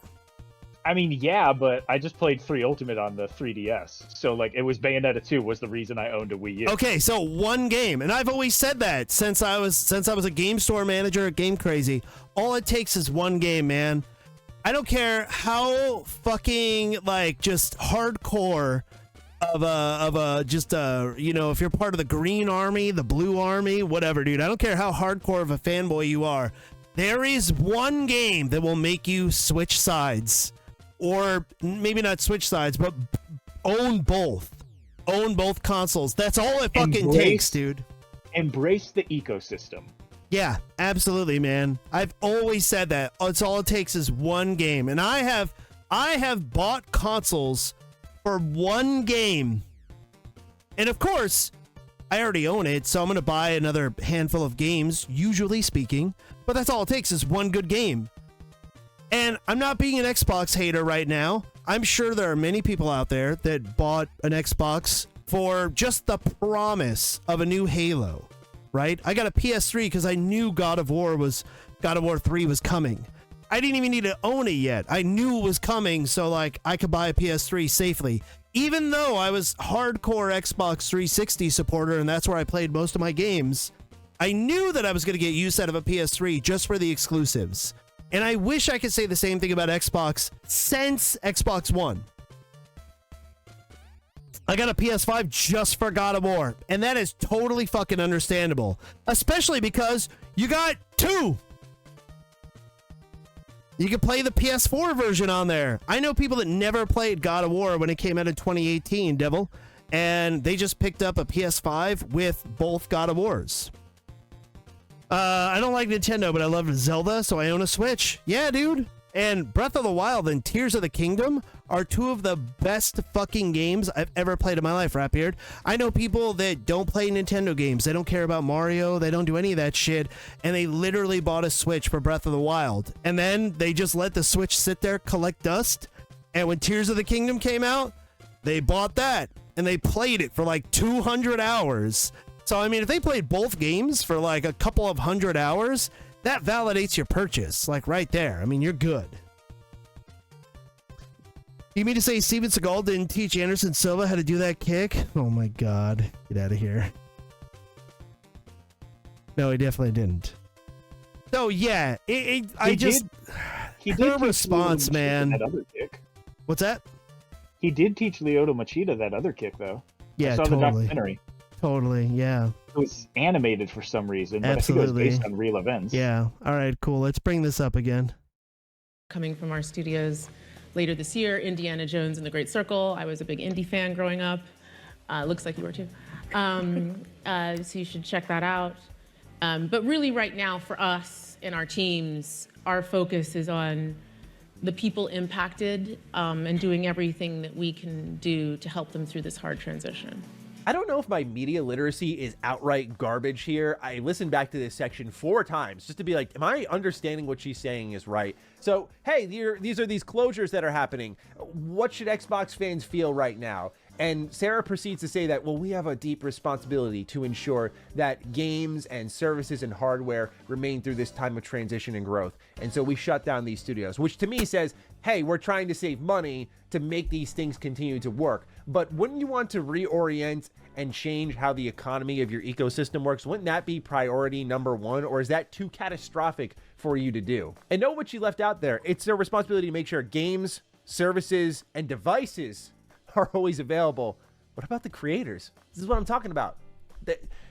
I mean, yeah, but I just played 3 Ultimate on the 3DS, so like it was Bayonetta 2 was the reason I owned a Wii U. Okay, so one game, and I've always said that since I was a game store manager at Game Crazy. All it takes is one game, man. I don't care how fucking like just hardcore of a just you know, if you're part of the Green Army, the Blue Army, whatever, dude. I don't care how hardcore of a fanboy you are. There is one game that will make you switch sides. Or maybe not switch sides, but own both. Own both consoles. That's all it fucking takes, dude. Embrace the ecosystem. Yeah, absolutely, man. I've always said that. It's all it takes is one game. And I have bought consoles for one game. And of course, I already own it, so I'm going to buy another handful of games, usually speaking. But that's all it takes is one good game. And I'm not being an Xbox hater right now. I'm sure there are many people out there that bought an Xbox for just the promise of a new Halo, right? I got a PS3 because I knew God of War 3 was coming. I didn't even need to own it yet. I knew it was coming, so like I could buy a PS3 safely. Even though I was hardcore Xbox 360 supporter and that's where I played most of my games, I knew that I was going to get use out of a PS3 just for the exclusives. And I wish I could say the same thing about Xbox since Xbox One. I got a PS5 just for God of War, and that is totally fucking understandable. Especially because you got 2. You can play the PS4 version on there. I know people that never played God of War when it came out in 2018, Devil, and they just picked up a PS5 with both God of Wars. I don't like Nintendo, but I love Zelda, so I own a Switch. Yeah, dude. And Breath of the Wild and Tears of the Kingdom are 2 of the best fucking games I've ever played in my life, Rapbeard. I know people that don't play Nintendo games. They don't care about Mario. They don't do any of that shit. And they literally bought a Switch for Breath of the Wild. And then they just let the Switch sit there, collect dust. And when Tears of the Kingdom came out, they bought that. And they played it for like 200 hours. So, I mean, if they played both games for like a couple of 100 hours, that validates your purchase, like right there. I mean, you're good. You mean to say Steven Seagal didn't teach Anderson Silva how to do that kick? Oh my God. Get out of here. No, he definitely didn't. So, yeah, I just... He did her response, man. That other kick. What's that? He did teach Lyoto Machida that other kick, though. Yeah, I saw totally. the documentary. Totally, yeah. It was animated for some reason, but Absolutely. I think it was based on real events. Yeah. All right, cool. Let's bring this up again. Coming from our studios later this year, Indiana Jones and the Great Circle. I was a big Indy fan growing up. Looks like you were too. So you should check that out. But really right now for us and our teams, our focus is on the people impacted and doing everything that we can do to help them through this hard transition. I don't know if my media literacy is outright garbage here. I listened back to this section 4 times just to be like, am I understanding what she's saying is right? So, hey, these are these closures that are happening. What should Xbox fans feel right now? And Sarah proceeds to say that, well, we have a deep responsibility to ensure that games and services and hardware remain through this time of transition and growth. And so we shut down these studios, which to me says, hey, we're trying to save money to make these things continue to work. But wouldn't you want to reorient and change how the economy of your ecosystem works? Wouldn't that be priority number 1? Or is that too catastrophic for you to do? And know what she left out there. It's their responsibility to make sure games, services, and devices are always available. What about the creators? This is what I'm talking about.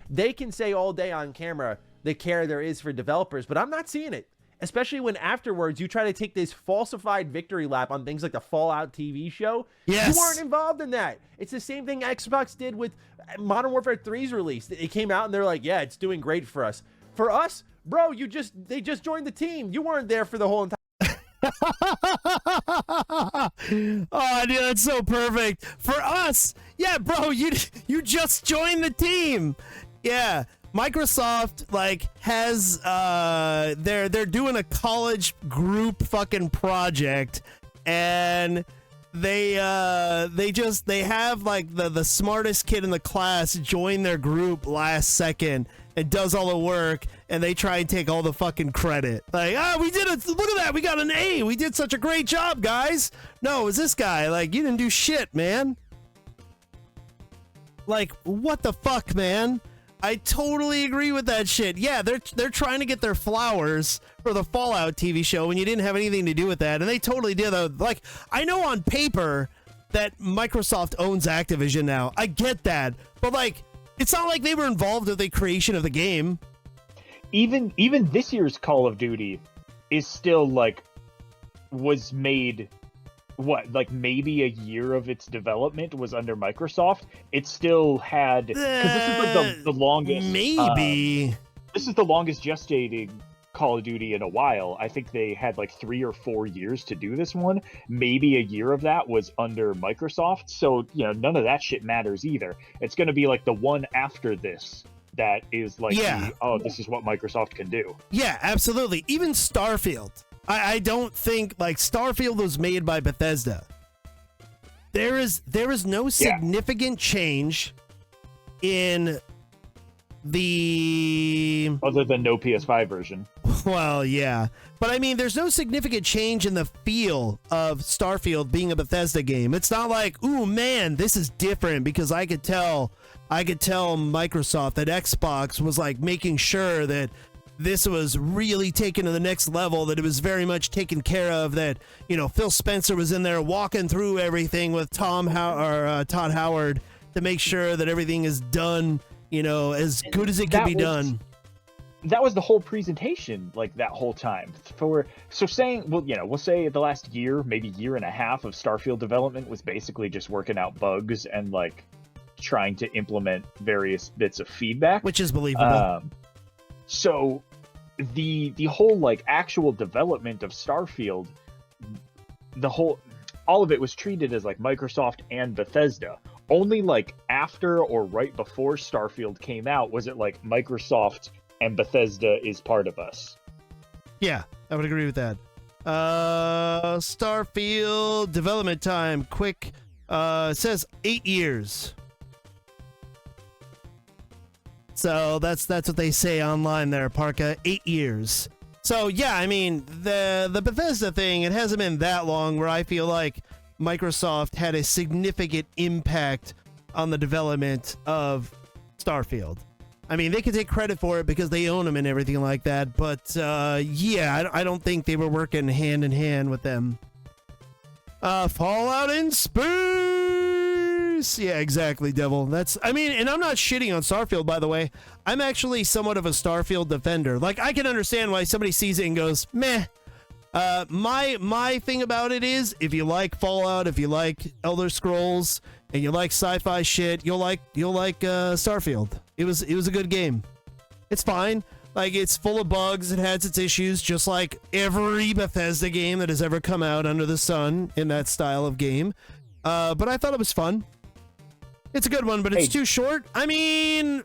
They can say all day on camera the care there is for developers, but I'm not seeing it. Especially when afterwards you try to take this falsified victory lap on things like the Fallout TV show. Yes. You weren't involved in that. It's the same thing Xbox did with Modern Warfare 3's release. It came out and they're like, yeah, it's doing great for us. For us, bro, they just joined the team. You weren't there for the whole entire. Oh, dude, that's so perfect. For us, yeah, bro, you just joined the team. Yeah. Microsoft has they're doing a college group fucking project, and they have like the smartest kid in the class join their group last second, and does all the work, and they try and take all the fucking credit. Like, we did it. Look at that. We got an A. We did such a great job, guys. No, it was this guy. Like, you didn't do shit, man. Like, what the fuck, man? I totally agree with that shit. Yeah, they're trying to get their flowers for the Fallout TV show when you didn't have anything to do with that, and they totally did. Like, I know on paper that Microsoft owns Activision now. I get that, but like, it's not like they were involved with the creation of the game. Even this year's Call of Duty is still like was made. What, like maybe a year of its development was under Microsoft? It still had, because this is like the longest. Maybe this is the longest gestating Call of Duty in a while. I think they had like 3 or 4 years to do this one. Maybe a year of that was under Microsoft. So none of that shit matters either. It's going to be like the one after this that is like, this is what Microsoft can do. Yeah, absolutely. Even Starfield. I don't think, like, Starfield was made by Bethesda. There is no significant change in the... Other than no PS5 version. Well, yeah. But, I mean, there's no significant change in the feel of Starfield being a Bethesda game. It's not like, ooh, man, this is different, because I could tell Microsoft that Xbox was, like, making sure that this was really taken to the next level, that it was very much taken care of, that, Phil Spencer was in there walking through everything with Todd Howard to make sure that everything is done, as good as it can be done. That was the whole presentation, like that whole time. We'll say the last year, maybe year and a half of Starfield development was basically just working out bugs and like trying to implement various bits of feedback. Which is believable. So the whole like actual development of Starfield, all of it was treated as like Microsoft and Bethesda. Only like after or right before Starfield came out was it like Microsoft and Bethesda is part of us. Yeah, I would agree with that. Starfield development time, quick. It says 8 years. So that's what they say online there, Parka. 8 years. So yeah, I mean, the Bethesda thing, it hasn't been that long where I feel like Microsoft had a significant impact on the development of Starfield. I mean, they can take credit for it because they own them and everything like that, but yeah, I don't think they were working hand in hand with them. Fallout in space! Yeah, exactly, Devil. And I'm not shitting on Starfield, by the way. I'm actually somewhat of a Starfield defender. Like, I can understand why somebody sees it and goes, meh. My thing about it is, if you like Fallout, if you like Elder Scrolls, and you like sci-fi shit, you'll like Starfield. It was a good game. It's fine. Like, it's full of bugs. It has its issues, just like every Bethesda game that has ever come out under the sun in that style of game. But I thought it was fun. It's a good one, but it's too short. I mean,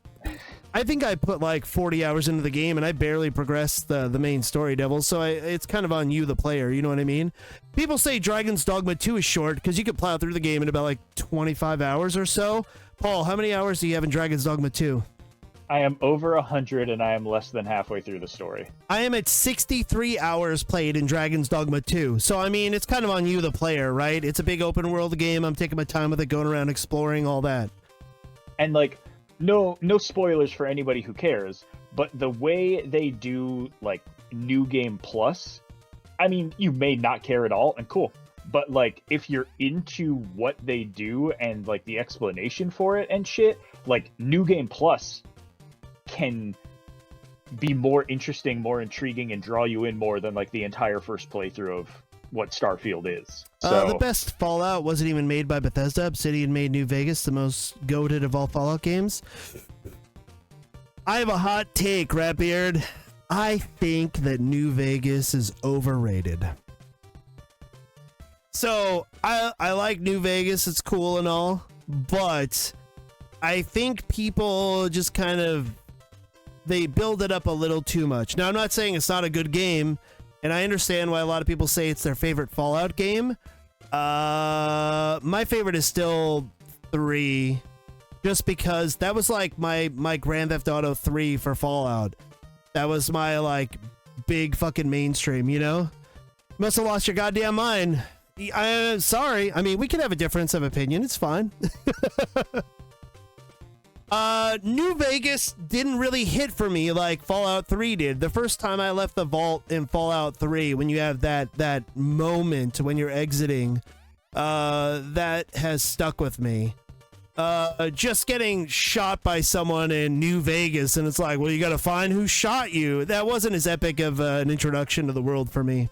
I think I put like 40 hours into the game, and I barely progressed the main story, Devil, so it's kind of on you, the player, you know what I mean? People say Dragon's Dogma 2 is short, because you could plow through the game in about like 25 hours or so. Paul, how many hours do you have in Dragon's Dogma 2? I am over 100, and I am less than halfway through the story. I am at 63 hours played in Dragon's Dogma 2. So, I mean, it's kind of on you, the player, right? It's a big open world game. I'm taking my time with it, going around exploring, all that. And, like, no spoilers for anybody who cares, but the way they do, like, New Game Plus, I mean, you may not care at all, and cool. But, like, if you're into what they do and, like, the explanation for it and shit, like, New Game Plus can be more interesting, more intriguing, and draw you in more than like the entire first playthrough of what Starfield is. So the best Fallout wasn't even made by Bethesda. Obsidian made New Vegas, the most goated of all Fallout games. I have a hot take, Ratbeard. I think that New Vegas is overrated. So I like New Vegas, it's cool and all, but I think people just kind of, they build it up a little too much. Now, I'm not saying it's not a good game, and I understand why a lot of people say it's their favorite Fallout game. My favorite is still 3. just because that was like my Grand Theft Auto 3 for Fallout. That was my like big fucking mainstream, you know? Must have lost your goddamn mind. I'm sorry. I mean, we can have a difference of opinion. It's fine. New Vegas didn't really hit for me like Fallout 3 did. The first time I left the vault in Fallout 3, when you have that moment when you're exiting, that has stuck with me. Just getting shot by someone in New Vegas, and it's like, well, you gotta find who shot you. That wasn't as epic of an introduction to the world for me.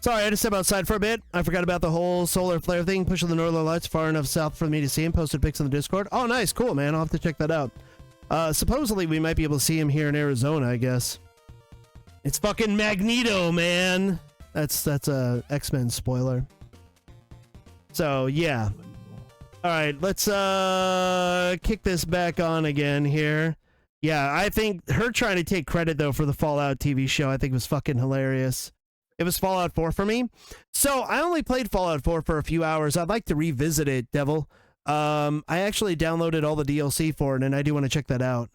Sorry, I had to step outside for a bit. I forgot about the whole solar flare thing, pushing the northern lights far enough south for me to see him. Posted pics on the Discord. Oh, nice. Cool, man. I'll have to check that out. Supposedly, we might be able to see him here in Arizona, I guess. It's fucking Magneto, man. That's a X-Men spoiler. So, yeah. All right, let's kick this back on again here. Yeah, I think her trying to take credit, though, for the Fallout TV show, I think was fucking hilarious. It was Fallout 4 for me. So I only played Fallout 4 for a few hours. I'd like to revisit it, Devil. I actually downloaded all the DLC for it, and I do want to check that out.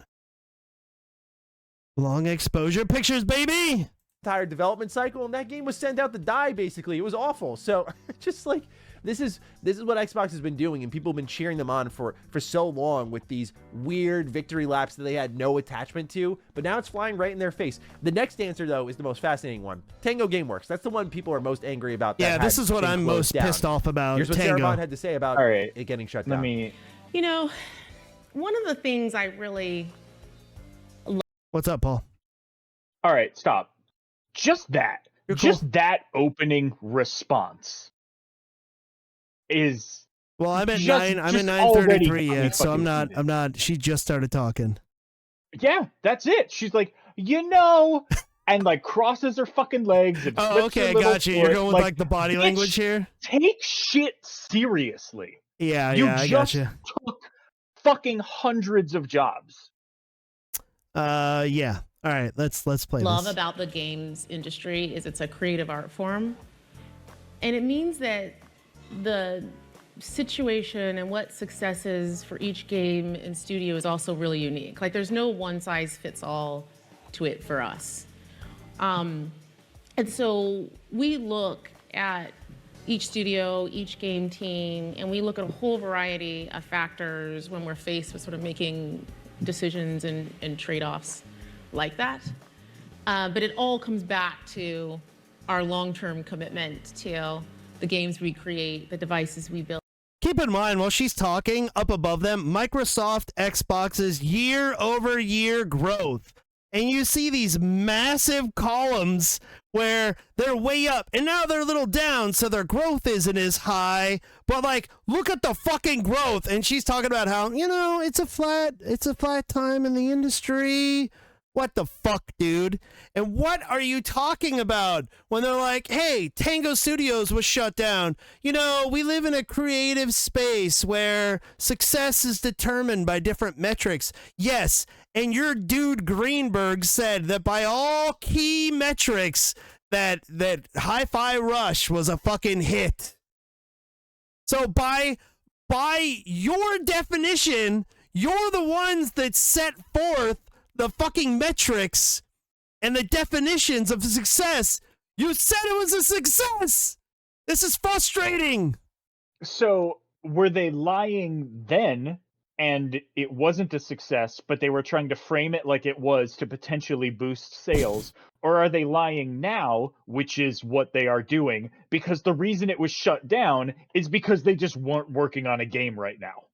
Long exposure pictures, baby! Entire development cycle, and that game was sent out to die, basically. It was awful. So, just like, this is what Xbox has been doing, and people have been cheering them on for so long with these weird victory laps that they had no attachment to, but now it's flying right in their face. The next answer, though, is the most fascinating one. Tango Gameworks. That's the one people are most angry about. Yeah, this is what I'm most pissed off about. Here's what Sarabon had to say about it getting shut down. You know, one of the things I really... What's up, Paul? All right, stop. Just that. You're cool. Just that opening response is... Well, I'm at just 9:33 yet, so I'm not. She just started talking. Yeah, that's it. She's like, you know, and like crosses her fucking legs. And Oh, okay, I got you. You're going with like the body language here. Take shit seriously. Yeah, I got you. Took fucking hundreds of jobs. Yeah. All right, let's play love this. About the games industry is it's a creative art form, and it means that the situation and what success is for each game and studio is also really unique. Like there's no one size fits all to it for us. And so we look at each studio, each game team, and we look at a whole variety of factors when we're faced with sort of making decisions and trade-offs like that. But it all comes back to our long-term commitment to the games we create, the devices we build. Keep in mind, while she's talking, up above them, Microsoft Xbox's year-over-year growth. And you see these massive columns where they're way up, and now they're a little down, so their growth isn't as high. But, like, look at the fucking growth. And she's talking about how, you know, it's a flat time in the industry. What the fuck, dude? And what are you talking about when they're like, hey, Tango Studios was shut down? You know, we live in a creative space where success is determined by different metrics. Yes, and your dude Greenberg said that by all key metrics that Hi-Fi Rush was a fucking hit. So by your definition, you're the ones that set forth the fucking metrics and the definitions of success. You said it was a success. This is frustrating. So were they lying then and it wasn't a success, but they were trying to frame it like it was to potentially boost sales? Or are they lying now, which is what they are doing, because the reason it was shut down is because they just weren't working on a game right now?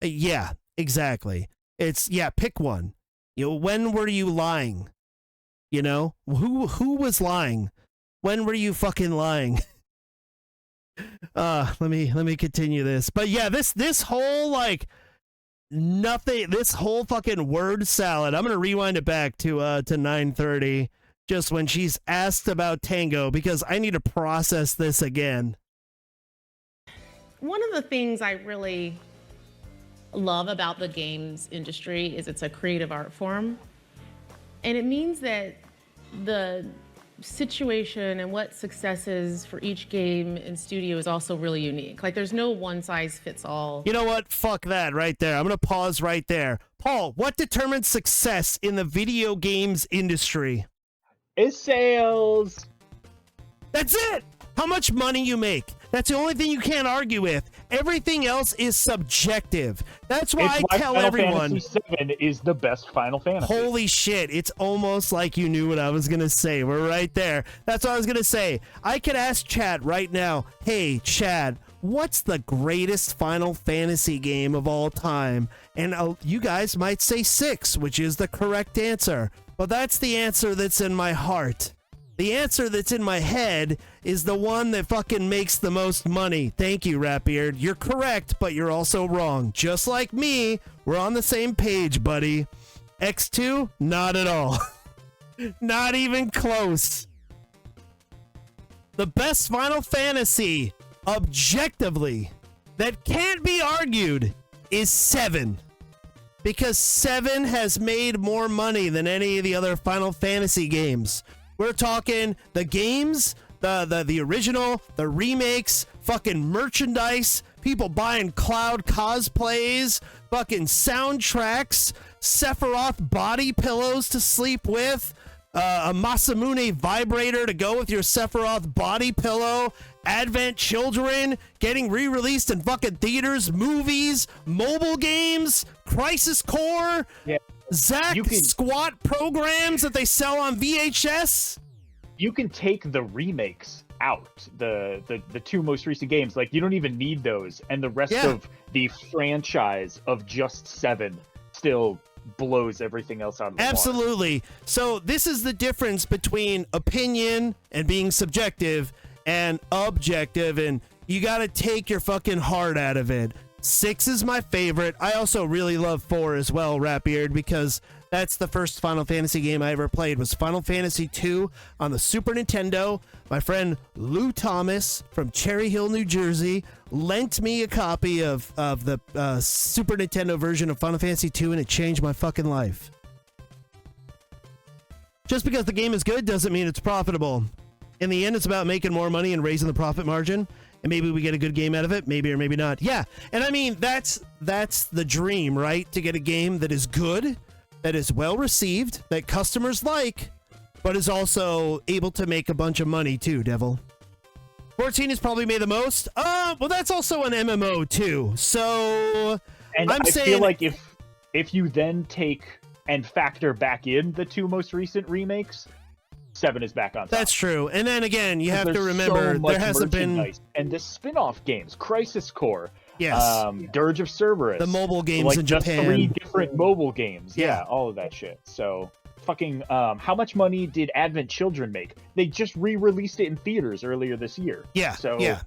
Yeah, exactly. Pick one. You know, when were you lying? You know, who was lying? When were you fucking lying? Let me continue this. But yeah, this whole like nothing, this whole fucking word salad. I'm gonna rewind it back to 9:30, just when she's asked about Tango, because I need to process this again. One of the things I really love about the games industry is it's a creative art form, and it means that the situation and what success is for each game and studio is also really unique. Like, there's no one size fits all. You know what? Fuck that right there. I'm going to pause right there. Paul, what determines success in the video games industry? It's sales. That's it. How much money you make. That's the only thing you can't argue with. Everything else is subjective. That's why I tell Final everyone. Fantasy VII is the best Final Fantasy. Holy shit, it's almost like you knew what I was going to say. We're right there. That's what I was going to say. I could ask Chad right now, hey, Chad, what's the greatest Final Fantasy game of all time? And you guys might say 6, which is the correct answer. But that's the answer that's in my heart. The answer that's in my head is the one that fucking makes the most money. Thank you, Ratbeard. You're correct, but you're also wrong. Just like me, we're on the same page, buddy. X2? Not at all. Not even close. The best Final Fantasy, objectively, that can't be argued, is 7. Because 7 has made more money than any of the other Final Fantasy games. We're talking the games, the original, the remakes, fucking merchandise, people buying Cloud cosplays, fucking soundtracks, Sephiroth body pillows to sleep with, a Masamune vibrator to go with your Sephiroth body pillow, Advent Children getting re-released in fucking theaters, movies, mobile games, Crisis Core, Yeah. Zack Squat programs that they sell on VHS. You can take the remakes out, the 2 most recent games. Like, you don't even need those, and the rest of the franchise of just 7 still blows everything else out of the Absolutely. water. So this is the difference between opinion and being subjective and objective, and you got to take your fucking heart out of it. 6 is my favorite. I also really love 4 as well, Ratbeard, because that's the first Final Fantasy game I ever played, was Final Fantasy 2 on the Super Nintendo. My friend Lou Thomas from Cherry Hill, New Jersey, lent me a copy of the Super Nintendo version of Final Fantasy 2, and it changed my fucking life. Just because the game is good doesn't mean it's profitable. In the end, it's about making more money and raising the profit margin. And maybe we get a good game out of it, maybe or maybe not. Yeah, and I mean, that's the dream, right? To get a game that is good, that is well received, that customers like, but is also able to make a bunch of money too, Devil. 14 has probably made the most. Well, that's also an MMO too. So, and I feel like if you then take and factor back in the 2 most recent remakes, 7 is back on top. That's true. And then again, you have to remember, there hasn't been... And the spin-off games, Crisis Core, yes, Dirge of Cerberus, the mobile games like in just Japan. 3 different mobile games. Yeah. Yeah, all of that shit. So, fucking, how much money did Advent Children make? They just re-released it in theaters earlier this year. Yeah, so, yeah.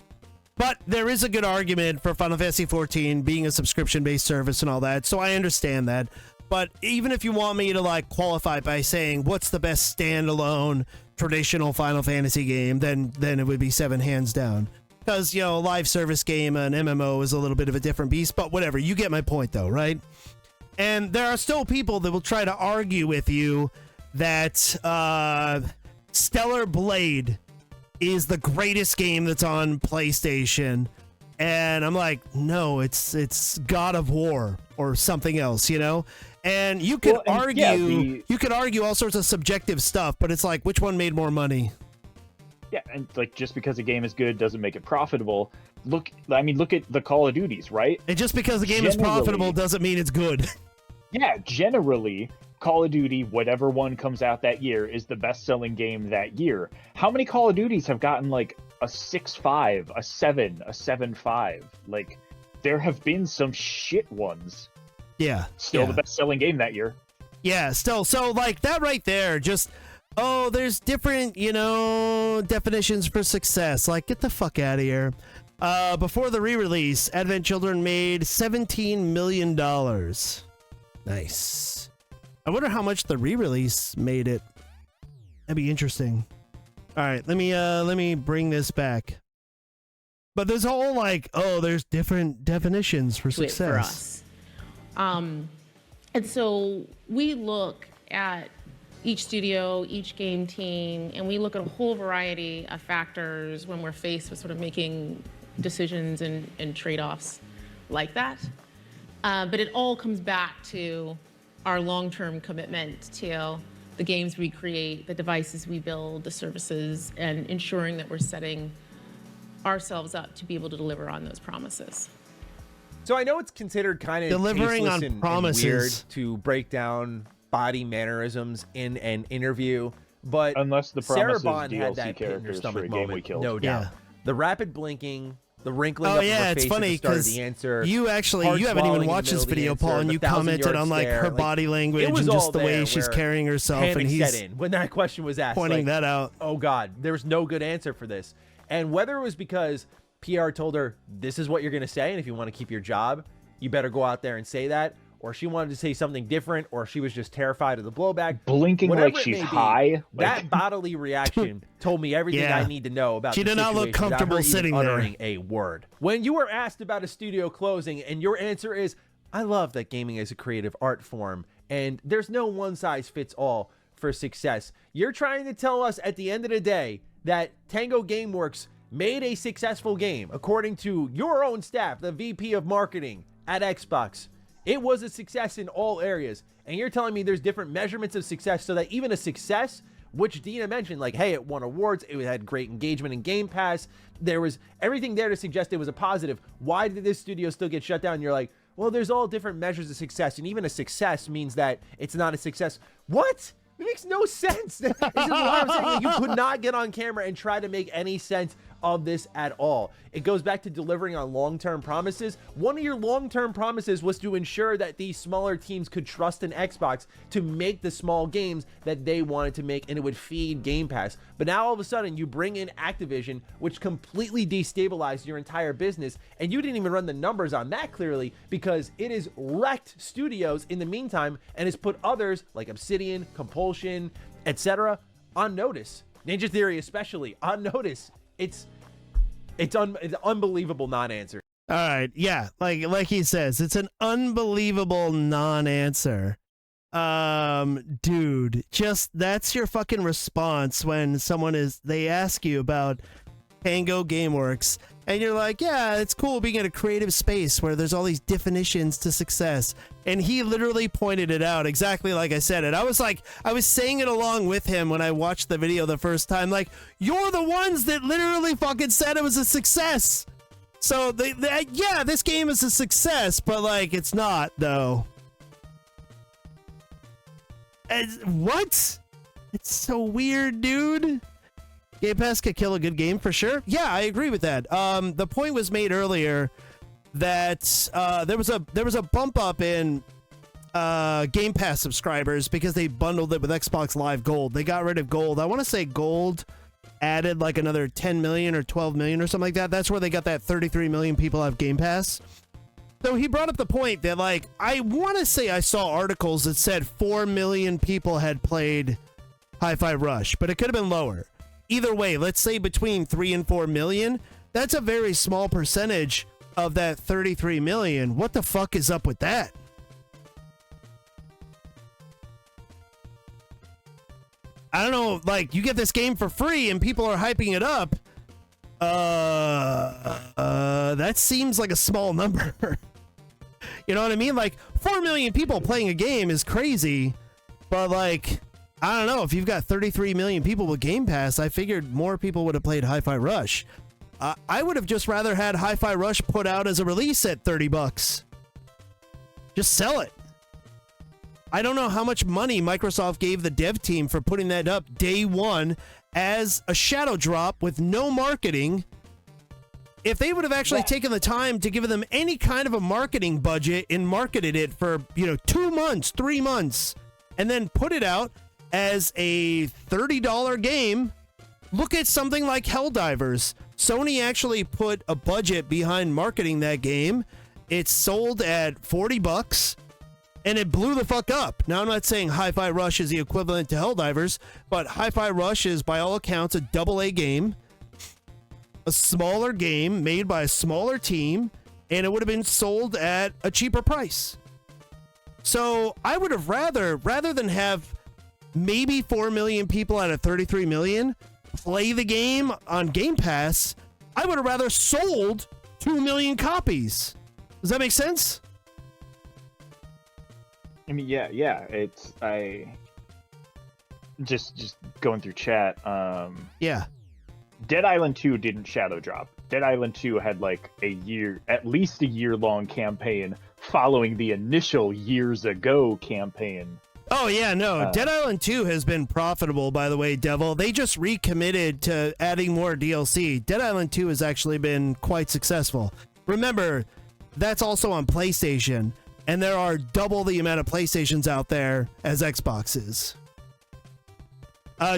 But there is a good argument for Final Fantasy XIV being a subscription-based service and all that, so I understand that. But even if you want me to like qualify by saying what's the best standalone traditional Final Fantasy game, then it would be 7 hands down. Because, you know, a live service game, an MMO is a little bit of a different beast, but whatever. You get my point though, right? And there are still people that will try to argue with you that Stellar Blade is the greatest game that's on PlayStation. And I'm like, no, it's God of War or something else, you know? And you could argue you could argue all sorts of subjective stuff, but it's like, which one made more money? Yeah, and like just because a game is good doesn't make it profitable. Look at the Call of Duties, right? And just because the game is profitable doesn't mean it's good. Yeah, generally, Call of Duty, whatever one comes out that year, is the best-selling game that year. How many Call of Duties have gotten like a 6.5, a 7, a 7.5? Like, there have been some shit ones. Yeah. Still the best-selling game that year. Yeah, still. So, like, that right there, just, oh, there's different, you know, definitions for success. Like, get the fuck out of here. Before the re-release, Advent Children made $17 million. Nice. I wonder how much the re-release made it. That'd be interesting. All right, let me bring this back. But there's a whole like, oh, there's different definitions for success. For us. And so we look at each studio, each game team, and we look at a whole variety of factors when we're faced with sort of making decisions and trade-offs like that. But it all comes back to our long-term commitment to the games we create, the devices we build, the services, and ensuring that we're setting ourselves up to be able to deliver on those promises. So I know it's considered kind of Delivering on and promises. weird to break down body mannerisms in an interview, but Unless the Sarah promises Bond had DLC that pit in her characters for stomach a game we moment, killed. no doubt. Yeah. The rapid blinking, the wrinkling Oh up yeah, of her it's face at funny the start of because the answer. you actually hard you haven't even swallowing in the watched middle this of the video, answer, Paul, and the you 1,000-yard commented on like stare, her like, body language it was and all just the way there she's where carrying herself, panic and he's set in when that question was asked, pointing like, that out. oh God, there's no good answer for this. And whether it was because PR told her, this is what you're going to say, and if you want to keep your job, you better go out there and say that, or she wanted to say something different, or she was just terrified of the blowback. Blinking Whatever like it she's may be, high. that bodily reaction told me everything Yeah. I need to know about She the did not look situation without comfortable her even sitting there. uttering a word. When you were asked about a studio closing, and your answer is, I love that gaming is a creative art form, and there's no one size fits all for success. You're trying to tell us at the end of the day that Tango Gameworks made a successful game, according to your own staff, the VP of marketing at Xbox. It was a success in all areas. And you're telling me there's different measurements of success, so that even a success, which Dina mentioned, like, hey, it won awards, it had great engagement in Game Pass, there was everything there to suggest it was a positive. Why did this studio still get shut down? And you're like, well, there's all different measures of success, and even a success means that it's not a success. What? It makes no sense. This is what I'm saying. Like, you could not get on camera and try to make any sense of this at all. It goes back to delivering on long-term promises. One of your long-term promises was to ensure that these smaller teams could trust an Xbox to make the small games that they wanted to make, and it would feed Game Pass. But now all of a sudden you bring in Activision, which completely destabilized your entire business, and you didn't even run the numbers on that clearly, because it has wrecked studios in the meantime and has put others like Obsidian, Compulsion, etc. on notice. Ninja Theory especially on notice. It's unbelievable non-answer. All right, yeah, like he says, it's an unbelievable non-answer. Dude, just that's your fucking response when they ask you about Tango Gameworks, and you're like, yeah, it's cool being in a creative space where there's all these definitions to success. And he literally pointed it out exactly like I said it. I was saying it along with him when I watched the video the first time. Like, you're the ones that literally fucking said it was a success. So, yeah, this game is a success, but, like, it's not, though. What? It's so weird, dude. Game Pass could kill a good game for sure. Yeah, I agree with that. The point was made earlier that there was a bump up in Game Pass subscribers because they bundled it with Xbox Live Gold. They got rid of Gold. I want to say Gold added like another 10 million or 12 million or something like that. That's where they got that 33 million people have Game Pass. So he brought up the point that, like, I want to say I saw articles that said 4 million people had played Hi-Fi Rush, but it could have been lower. Either way, let's say between 3 and 4 million. That's a very small percentage of that 33 million. What the fuck is up with that? I don't know, like, you get this game for free and people are hyping it up. That seems like a small number. You know what I mean? Like, 4 million people playing a game is crazy, but, like, I don't know, if you've got 33 million people with Game Pass, I figured more people would have played Hi-Fi Rush. I would have just rather had Hi-Fi Rush put out as a release at 30 bucks. Just sell it. I don't know how much money Microsoft gave the dev team for putting that up day one as a shadow drop with no marketing. If they would have actually taken the time to give them any kind of a marketing budget and marketed it for, 2 months, 3 months, and then put it out as a $30 game, look at something like Helldivers. Sony actually put a budget behind marketing that game. It's sold at 40 bucks. And it blew the fuck up. Now, I'm not saying Hi-Fi Rush is the equivalent to Helldivers, but Hi-Fi Rush is, by all accounts, a AA game. A smaller game made by a smaller team, and it would have been sold at a cheaper price. So, I would have rather than have maybe 4 million people out of 33 million play the game on Game Pass, I would have rather sold 2 million copies. Does that make sense? I mean, yeah. It's just going through chat. Yeah. Dead Island 2 didn't shadow drop. Dead Island 2 had like at least a year-long campaign following the initial years ago campaign. Oh yeah, no. Dead Island 2 has been profitable, by the way, Devil. They just recommitted to adding more DLC. Dead Island 2 has actually been quite successful. Remember, that's also on PlayStation, and there are double the amount of PlayStations out there as Xboxes.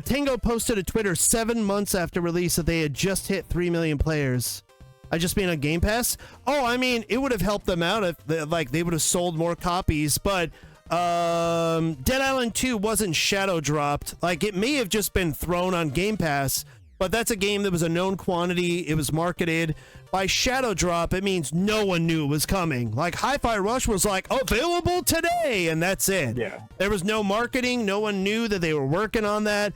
Tango posted a Twitter 7 months after release that they had just hit 3 million players. I just mean on Game Pass? Oh, I mean, it would have helped them out if they would have sold more copies, but Dead Island 2 wasn't shadow dropped. Like, it may have just been thrown on Game Pass, but that's a game that was a known quantity. It was marketed. By shadow drop, it means no one knew it was coming. Like, Hi-Fi Rush was like, available today, and that's it. Yeah. There was no marketing. No one knew that they were working on that.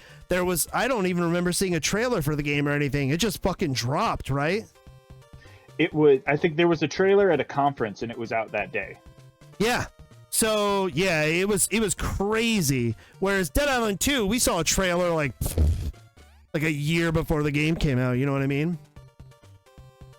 I don't even remember seeing a trailer for the game or anything. It just fucking dropped, right? I think there was a trailer at a conference, and it was out that day. Yeah. So yeah, it was crazy. Whereas Dead Island 2, we saw a trailer like a year before the game came out. You know what I mean?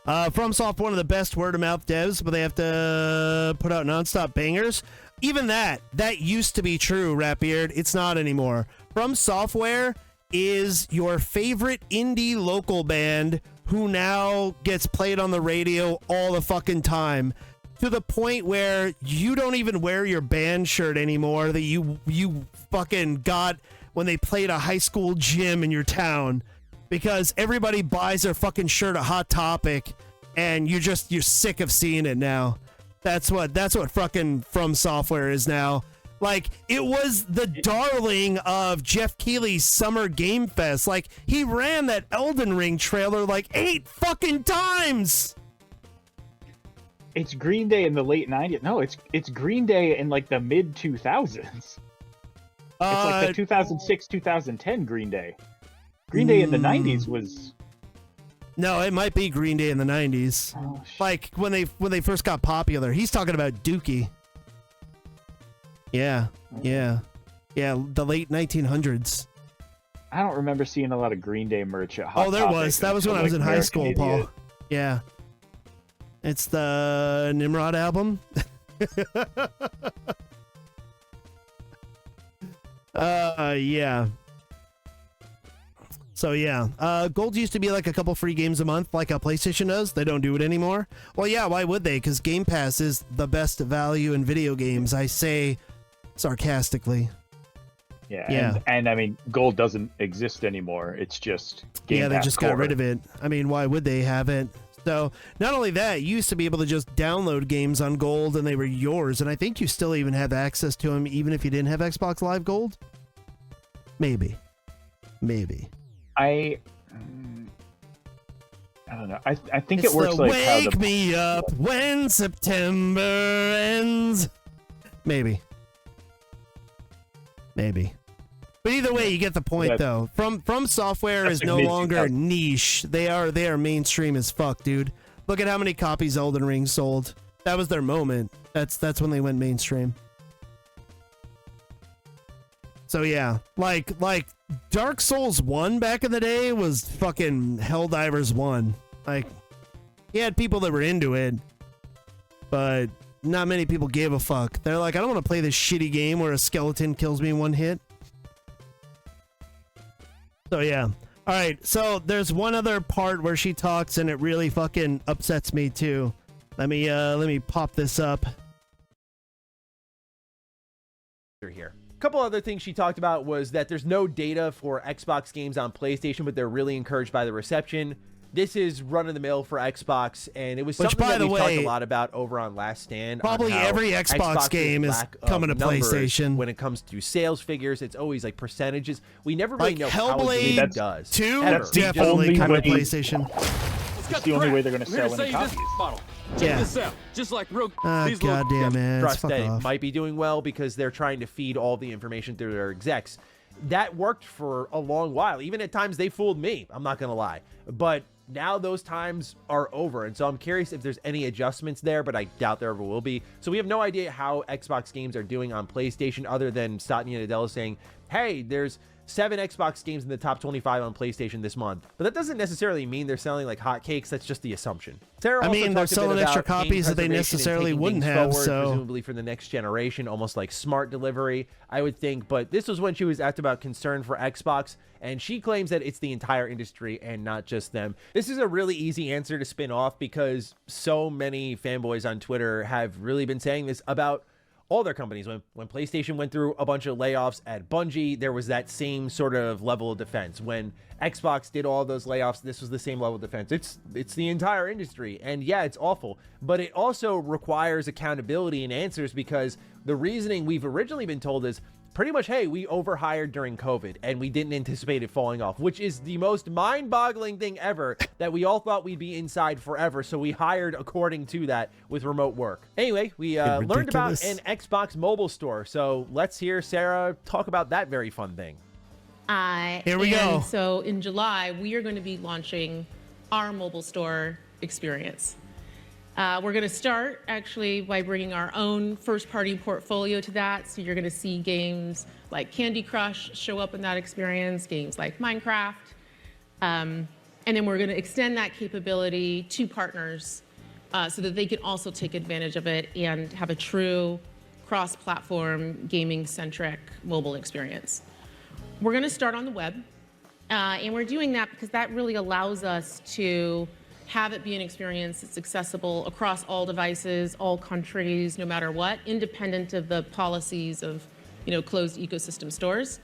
FromSoft, one of the best word of mouth devs, but they have to put out nonstop bangers. Even that used to be true, Ratbeard. It's not anymore. From Software is your favorite indie local band who now gets played on the radio all the fucking time. To the point where you don't even wear your band shirt anymore that you fucking got when they played a high school gym in your town, because everybody buys their fucking shirt at Hot Topic, and you're sick of seeing it now. That's what fucking From Software is now. Like, it was the darling of Jeff Keighley's Summer Game Fest. Like, he ran that Elden Ring trailer like 8 fucking times. It's Green Day in the late 90s. No, it's Green Day in like the mid 2000s. It's like the 2006, 2010 Green Day. Green Day in the 90s was... No, it might be Green Day in the 90s. Oh, like when they first got popular. He's talking about Dookie. Yeah. The late 1900s. I don't remember seeing a lot of Green Day merch at Hot there Topic was. That was when I was in high school, American Paul. Idiot. Yeah. It's the Nimrod album. Yeah. So yeah, Gold used to be like a couple free games a month like how PlayStation does. They don't do it anymore. Well, yeah, why would they? Because Game Pass is the best value in video games, I say sarcastically. Yeah. And I mean, Gold doesn't exist anymore. It's just Game they Pass just Core. got rid of it. I mean, why would they have it? So not only that, you used to be able to just download games on Gold and they were yours. And I think you still even have access to them even if you didn't have Xbox Live Gold. Maybe. I don't know. I think it's it works the like wake me up when September ends. Maybe. But either way, you get the point, though. From Software is no longer niche. They are mainstream as fuck, dude. Look at how many copies Elden Ring sold. That was their moment. That's when they went mainstream. So yeah, like Dark Souls 1 back in the day was fucking Helldivers 1. Like, he had people that were into it, but not many people gave a fuck. They're like, I don't want to play this shitty game where a skeleton kills me in one hit. So yeah. All right, so there's one other part where she talks and it really fucking upsets me too. Let me pop this up. Here. A couple other things she talked about was that there's no data for Xbox games on PlayStation, but they're really encouraged by the reception. This is run-of-the-mill for Xbox, and it was something that we talked a lot about over on Last Stand. Probably every Xbox game is coming to PlayStation. When it comes to sales figures, it's always like percentages. We never really know Hellblade how it does. 2 definitely coming to PlayStation. That's the only way they're going to sell any copies. Check this out. Just like real. Goddamn, man. Trust that it might be doing well because they're trying to feed all the information through their execs. that worked for a long while. Even at times they fooled me, I'm not gonna lie. But now those times are over, and so I'm curious if there's any adjustments there, but I doubt there ever will be. So we have no idea how Xbox games are doing on PlayStation, other than Satya Nadella saying, hey, there's 7 Xbox games in the top 25 on PlayStation this month. But that doesn't necessarily mean they're selling like hotcakes. That's just the assumption. Sarah also they're talked a bit selling extra about copies that they game necessarily preservation and wouldn't taking have, things forward, so presumably for the next generation, almost like smart delivery, I would think. But this was when she was asked about concern for Xbox, and she claims that it's the entire industry and not just them. This is a really easy answer to spin off because so many fanboys on Twitter have really been saying this about all their companies. When PlayStation went through a bunch of layoffs at Bungie, there was that same sort of level of defense. When Xbox did all those layoffs, this was the same level of defense. It's the entire industry, and yeah, it's awful, but it also requires accountability and answers, because the reasoning we've originally been told is pretty much, hey, we overhired during COVID and we didn't anticipate it falling off, which is the most mind-boggling thing ever, that we all thought we'd be inside forever, so we hired according to that with remote work. Anyway, we learned about an Xbox mobile store, so let's hear Sarah talk about that very fun thing. Here we go. So in July, we are going to be launching our mobile store experience. We're going to start actually by bringing our own first-party portfolio to that. So you're going to see games like Candy Crush show up in that experience, games like Minecraft. And then we're going to extend that capability to partners so that they can also take advantage of it and have a true cross-platform gaming-centric mobile experience. We're going to start on the web. And we're doing that because that really allows us to have it be an experience that's accessible across all devices, all countries, no matter what, independent of the policies of, closed ecosystem stores.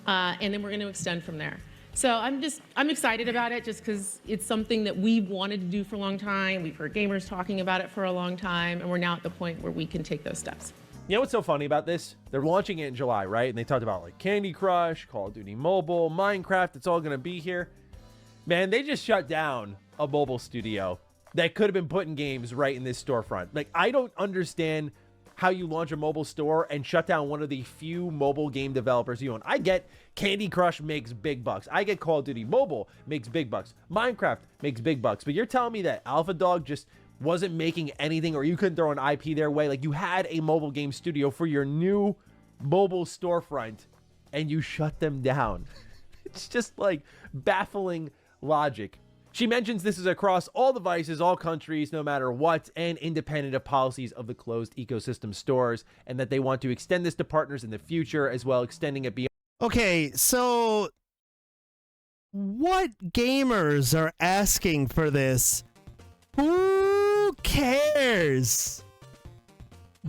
And then we're going to extend from there. So I'm excited about it just because it's something that we've wanted to do for a long time. We've heard gamers talking about it for a long time, and we're now at the point where we can take those steps. You know what's so funny about this? They're launching it in July, right? And they talked about like Candy Crush, Call of Duty Mobile, Minecraft. It's all going to be here. Man, they just shut down a mobile studio that could have been putting games right in this storefront. Like, I don't understand how you launch a mobile store and shut down one of the few mobile game developers you own. I get Candy Crush makes big bucks. I get Call of Duty Mobile makes big bucks. Minecraft makes big bucks. But you're telling me that Alpha Dog just wasn't making anything, or you couldn't throw an IP their way? Like, you had a mobile game studio for your new mobile storefront and you shut them down. It's just like baffling logic. She mentions this is across all devices, all countries, no matter what, and independent of policies of the closed ecosystem stores, and that they want to extend this to partners in the future as well, extending it beyond. Okay, so what gamers are asking for this? Who cares?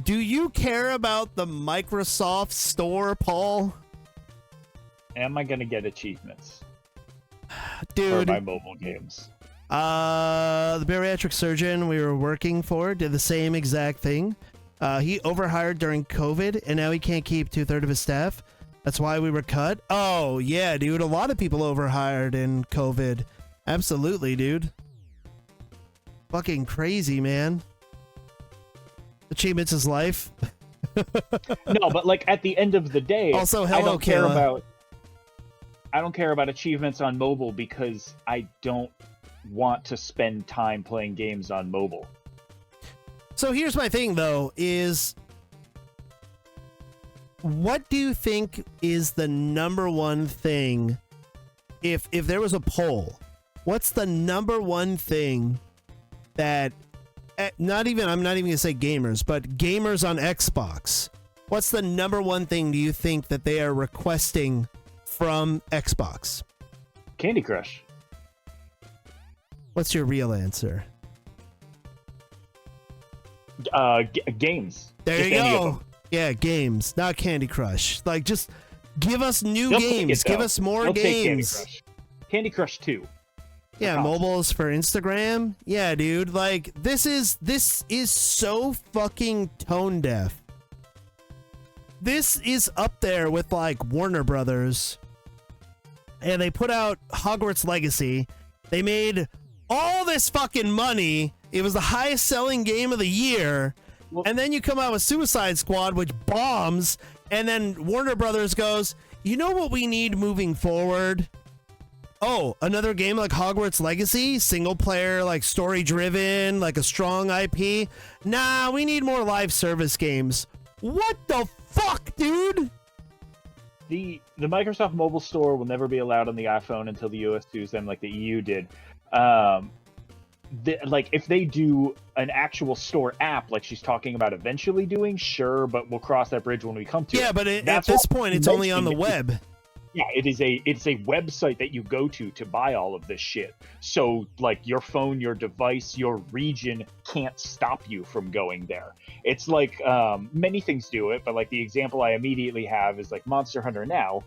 Do you care about the Microsoft Store, Paul? Am I going to get achievements? Dude, for my mobile games? The bariatric surgeon we were working for did the same exact thing. He overhired during COVID, and now he can't keep 2/3 of his staff. That's why we were cut. Oh, yeah, dude. A lot of people overhired in COVID. Absolutely, dude. Fucking crazy, man. Achievements is life. No, but like at the end of the day, also, hello, I don't care Kayla. about. I don't care about achievements on mobile because I don't want to spend time playing games on mobile. So here's my thing, though, is what do you think is the number one thing, if there was a poll, what's the number one thing that, I'm not even going to say gamers, but gamers on Xbox, what's the number one thing do you think that they are requesting from Xbox? Candy Crush. What's your real answer? Games. There Just you any of go. them. Yeah, games, not Candy Crush. Like, just give us new They'll take games. it, Give though. us more They'll take games. Candy Crush 2. Yeah, Awesome. mobiles for Instagram. Yeah, dude. Like, this is so fucking tone deaf. This is up there with like Warner Brothers. And they put out Hogwarts Legacy. They made all this fucking money. It was the highest selling game of the year. Well, and then you come out with Suicide Squad, which bombs. And then Warner Brothers goes, You know what we need moving forward? Oh, another game like Hogwarts Legacy, single player, like story driven, like a strong IP. Nah, we need more live service games. What the fuck, dude? The Microsoft Mobile Store will never be allowed on the iPhone until the US does them like the EU did. Like if they do an actual store app, like she's talking about eventually doing, sure, but we'll cross that bridge when we come to it. Yeah, but at this point, it's only on the web. Yeah, it's a website that you go to buy all of this shit. So like your phone, your device, your region can't stop you from going there. It's like many things do it, but like the example I immediately have is like Monster Hunter Now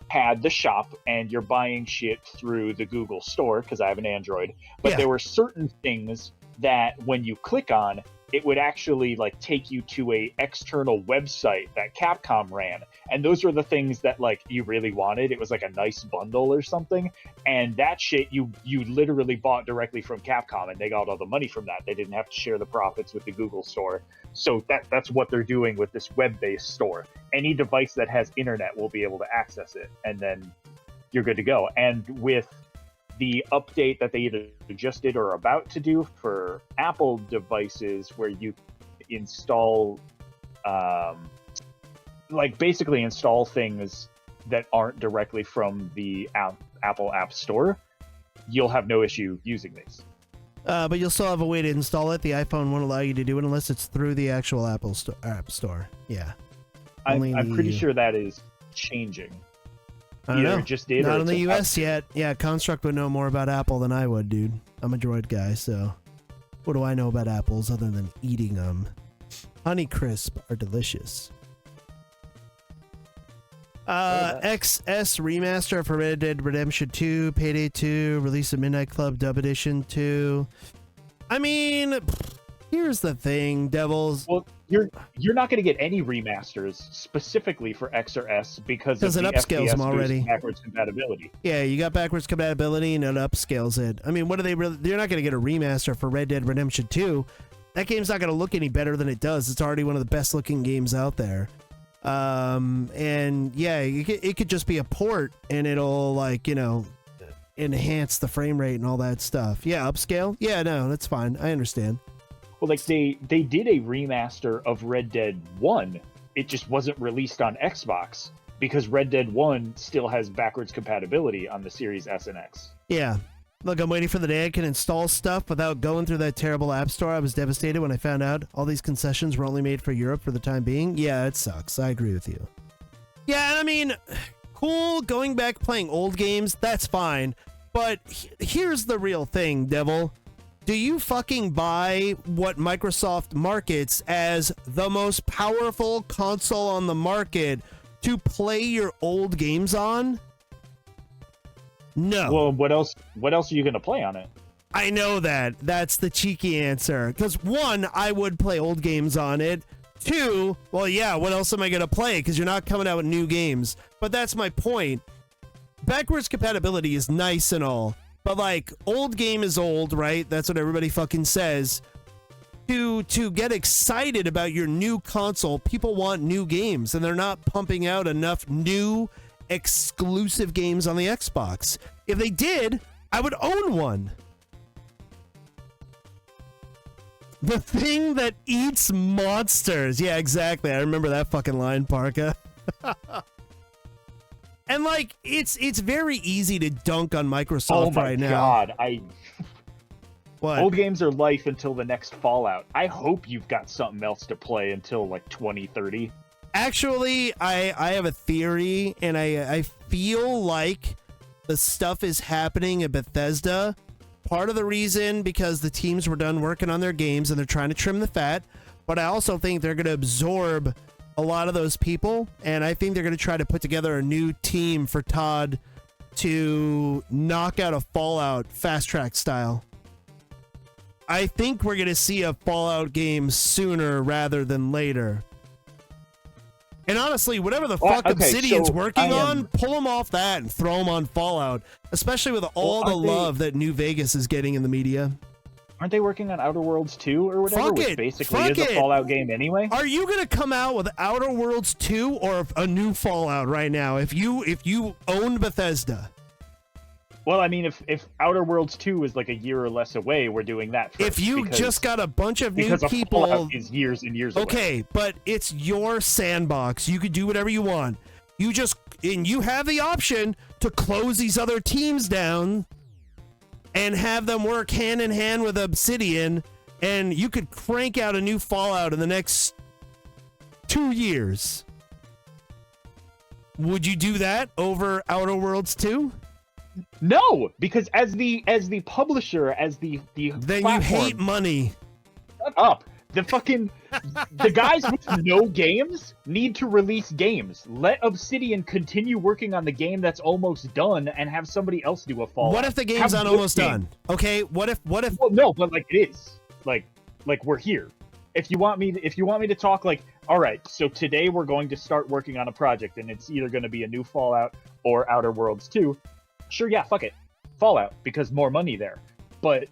had the shop and you're buying shit through the Google Store because I have an Android, but there were certain things that when you click on, it would actually like take you to a external website that Capcom ran. And those were the things that like you really wanted. It was like a nice bundle or something. And that shit you literally bought directly from Capcom and they got all the money from that. They didn't have to share the profits with the Google Store. So that's what they're doing with this web-based store. Any device that has internet will be able to access it, and then you're good to go. And with the update that they either just did or are about to do for Apple devices, where you install, like basically install things that aren't directly from the Apple App Store, you'll have no issue using these. But you'll still have a way to install it. The iPhone won't allow you to do it unless it's through the actual Apple App Store. Yeah. I'm pretty sure that is changing. I don't know. Just did, not in the US yet. Yeah, Construct would know more about Apple than I would, dude. I'm a Droid guy, so what do I know about apples other than eating them? Honey Crisp are delicious. XS Remaster for Red Dead Redemption 2, Payday 2, release of Midnight Club Dub Edition 2. I mean, here's the thing, Devils. Well, you're not going to get any remasters specifically for X or S because it upscales them already. Backwards compatibility. Yeah, you got backwards compatibility and it upscales it. I mean, what are they really? They're not going to get a remaster for Red Dead Redemption 2. That game's not going to look any better than it does. It's already one of the best looking games out there. And yeah, it could just be a port and it'll like, you know, enhance the frame rate and all that stuff. Yeah, upscale. Yeah, no, that's fine. I understand. Well, like they did a remaster of Red Dead 1. It just wasn't released on Xbox because Red Dead 1 still has backwards compatibility on the Series S and X. Yeah. Look, I'm waiting for the day I can install stuff without going through that terrible app store. I was devastated when I found out all these concessions were only made for Europe for the time being. Yeah, it sucks. I agree with you. Yeah, and I mean, cool, going back playing old games, that's fine. But here's the real thing, Devil. Do you fucking buy what Microsoft markets as the most powerful console on the market to play your old games on? No. Well, what else are you going to play on it? I know that. That's the cheeky answer. Because one, I would play old games on it. Two, well, yeah, what else am I going to play? Because you're not coming out with new games. But that's my point. Backwards compatibility is nice and all. But, like, old game is old, right? That's what everybody fucking says. To get excited about your new console, people want new games. And they're not pumping out enough new exclusive games on the Xbox. If they did, I would own one. The thing that eats monsters. Yeah, exactly. I remember that fucking line, Parka. And like, it's very easy to dunk on Microsoft right now. Oh my god, What? Old games are life until the next Fallout. I hope you've got something else to play until like 2030. Actually, I have a theory, and I feel like the stuff is happening at Bethesda. Part of the reason because the teams were done working on their games and they're trying to trim the fat, but I also think they're going to absorb a lot of those people, and I think they're going to try to put together a new team for Todd to knock out a Fallout fast track style. I think we're going to see a Fallout game sooner rather than later. And honestly, whatever the fuck Obsidian's working on, pull them off that and throw them on Fallout, especially with all the love that New Vegas is getting in the media. Aren't they working on Outer Worlds 2 or whatever? Fuck which it. basically Fuck is a it. Fallout game anyway. Are you gonna come out with Outer Worlds 2 or a new Fallout right now? If you own Bethesda. Well, I mean, if Outer Worlds 2 is like a year or less away, we're doing that first. If you just got a bunch of new because people, Fallout is years and years away. okay, but it's your sandbox. You could do whatever you want. You have the option to close these other teams down and have them work hand in hand with Obsidian, and you could crank out a new Fallout in the next 2 years. Would you do that over Outer Worlds 2? No, because as the publisher, as the Then platform, you hate money. shut up. The guys with no games need to release games. Let Obsidian continue working on the game that's almost done and have somebody else do a Fallout. What if the game's not almost done? Okay, what if Well, no, but like it is. Like we're here. If you want me to talk like, all right, so today we're going to start working on a project and it's either going to be a new Fallout or Outer Worlds 2. Sure, yeah, fuck it. Fallout, because more money there. But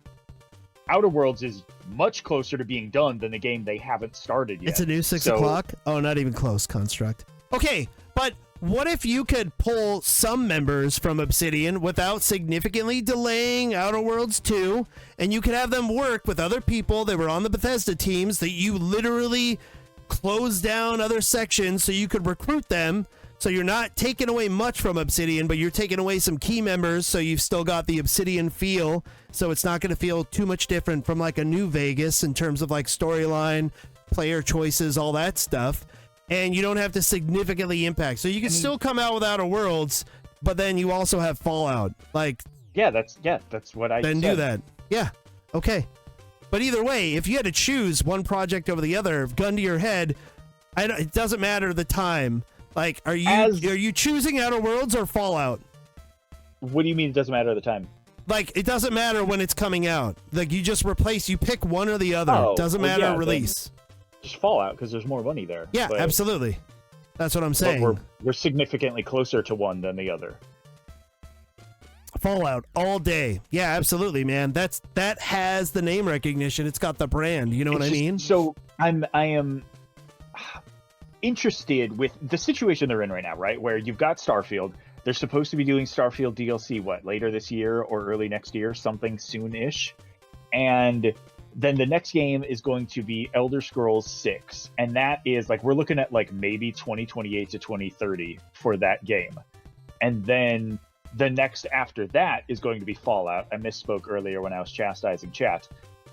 Outer Worlds is much closer to being done than the game they haven't started yet. it's a new 6 o'clock? Oh, not even close, Construct. Okay, but what if you could pull some members from Obsidian without significantly delaying Outer Worlds 2, and you could have them work with other people that were on the Bethesda teams that you literally closed down other sections so you could recruit them, so you're not taking away much from Obsidian, but you're taking away some key members, so you've still got the Obsidian feel, so it's not going to feel too much different from like a New Vegas in terms of like storyline, player choices, all that stuff. And you don't have to significantly impact. So you can still come out with Outer Worlds, but then you also have Fallout. Like, that's what I then said. do that. Yeah, okay. But either way, if you had to choose one project over the other, gun to your head, it doesn't matter the time. Like, are you choosing Outer Worlds or Fallout? What do you mean it doesn't matter at the time? Like, it doesn't matter when it's coming out. Like, you pick one or the other. Oh, Doesn't well, matter yeah, release. Just Fallout, because there's more money there. Yeah, But- absolutely. That's what I'm but saying. we're significantly closer to one than the other. Fallout all day. Yeah, absolutely, man. That has the name recognition. It's got the brand. You know what I mean? So I am interested with the situation they're in right now, right? Where you've got Starfield. They're supposed to be doing Starfield DLC, later this year or early next year, something soon-ish. And then the next game is going to be Elder Scrolls 6. And that is, we're looking at, maybe 2028 to 2030 for that game. And then the next after that is going to be Fallout. I misspoke earlier when I was chastising chat.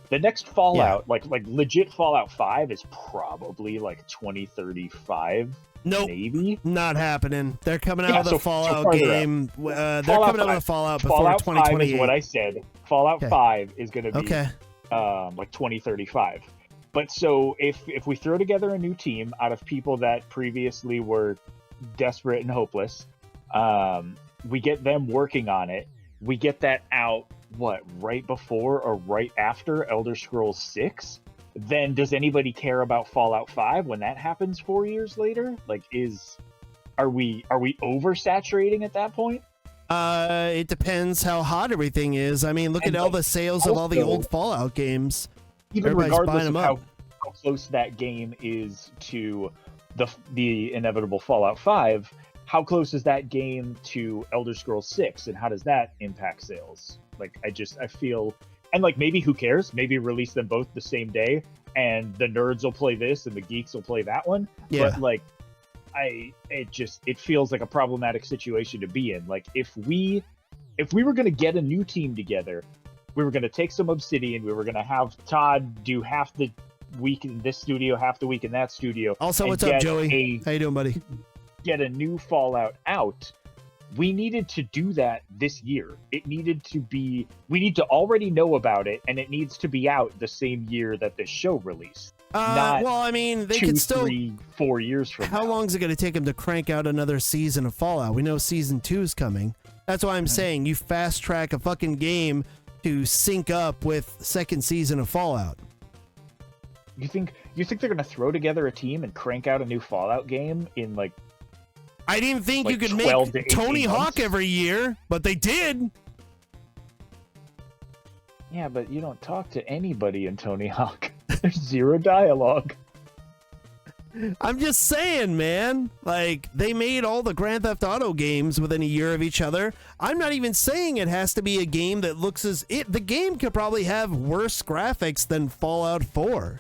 The next Fallout, like legit Fallout 5, is probably 2035. Nope, maybe not happening. They're coming out with a Fallout farther game. They're Fallout coming out with a 5. Fallout before Fallout 2028. 5 is what I said. Fallout 5 is going to be Okay. 2035. But so if we throw together a new team out of people that previously were desperate and hopeless, we get them working on it. We get that out right before or right after Elder Scrolls 6. Then does anybody care about Fallout 5 when that happens 4 years later? Are we oversaturating at that point? It depends how hot everything is. I mean, look at all the sales of all the old Fallout games. Even Everybody's regardless buying of them how up. close that game is to the inevitable Fallout 5, how close is that game to Elder Scrolls 6, and how does that impact sales? I feel, and maybe who cares? Maybe release them both the same day, and the nerds will play this and the geeks will play that one. Yeah. But it feels like a problematic situation to be in. If we were going to get a new team together, we were going to take some Obsidian, we were going to have Todd do half the week in this studio, half the week in that studio. Also, what's up, Joey? How you doing, buddy? Get a new Fallout out. We needed to do that this year. We need to already know about it, and it needs to be out the same year that this show released. Not well, I mean, they 2, could still 3, 4 years from How now. long is it going to take them to crank out another season of Fallout? We know season 2 is coming. That's why I'm saying you fast track a fucking game to sync up with second season of Fallout. You think they're going to throw together a team and crank out a new Fallout game in I didn't think you could 12 to make 18 Tony Hawk months? every year, but they did. Yeah, but you don't talk to anybody in Tony Hawk. There's zero dialogue. I'm just saying, man. Like, they made all the Grand Theft Auto games within a year of each other. I'm not even saying it has to be a game that looks as... The game could probably have worse graphics than Fallout 4.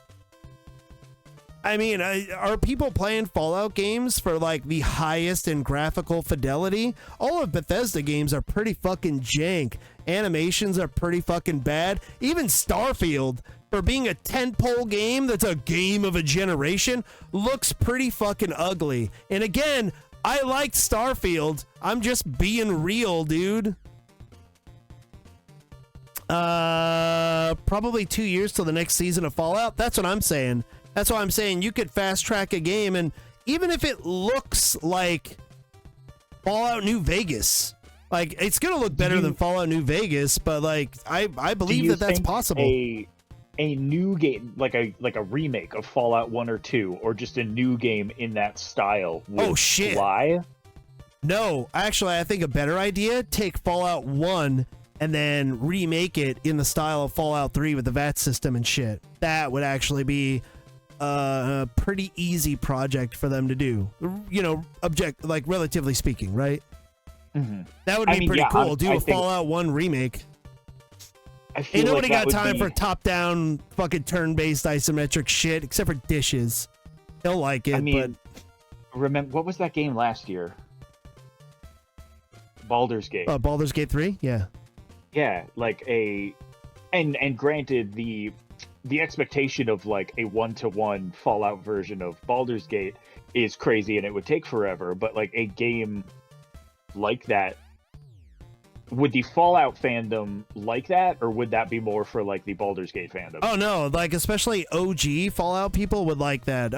I mean, are people playing Fallout games for, like, the highest in graphical fidelity? All of Bethesda games are pretty fucking jank. Animations are pretty fucking bad. Even Starfield, for being a tentpole game that's a game of a generation, looks pretty fucking ugly. And again, I liked Starfield. I'm just being real, dude. Probably 2 years till the next season of Fallout. That's what I'm saying. That's why I'm saying you could fast track a game, and even if it looks like Fallout New Vegas, like, it's gonna look better than Fallout New Vegas, but like I believe that that's possible. A new game, like a remake of Fallout 1 or 2, or just a new game in that style would fly? No, actually, I think a better idea, take Fallout 1 and then remake it in the style of Fallout 3 with the VAT system and shit. That would actually be a pretty easy project for them to do. You know, relatively speaking, right? Mm-hmm. That would be pretty cool. Do a Fallout 1 remake. Ain't nobody got time for top-down fucking turn-based isometric shit, except for Dishes. He'll like it, I mean, but... Remember, what was that game last year? Baldur's Gate. Baldur's Gate 3? Yeah. Yeah, like and granted, the expectation of like a one-to-one Fallout version of Baldur's Gate is crazy and it would take forever, but like a game like that, would the Fallout fandom like that, or would that be more for like the Baldur's Gate fandom? Oh no, like especially OG Fallout people would like that.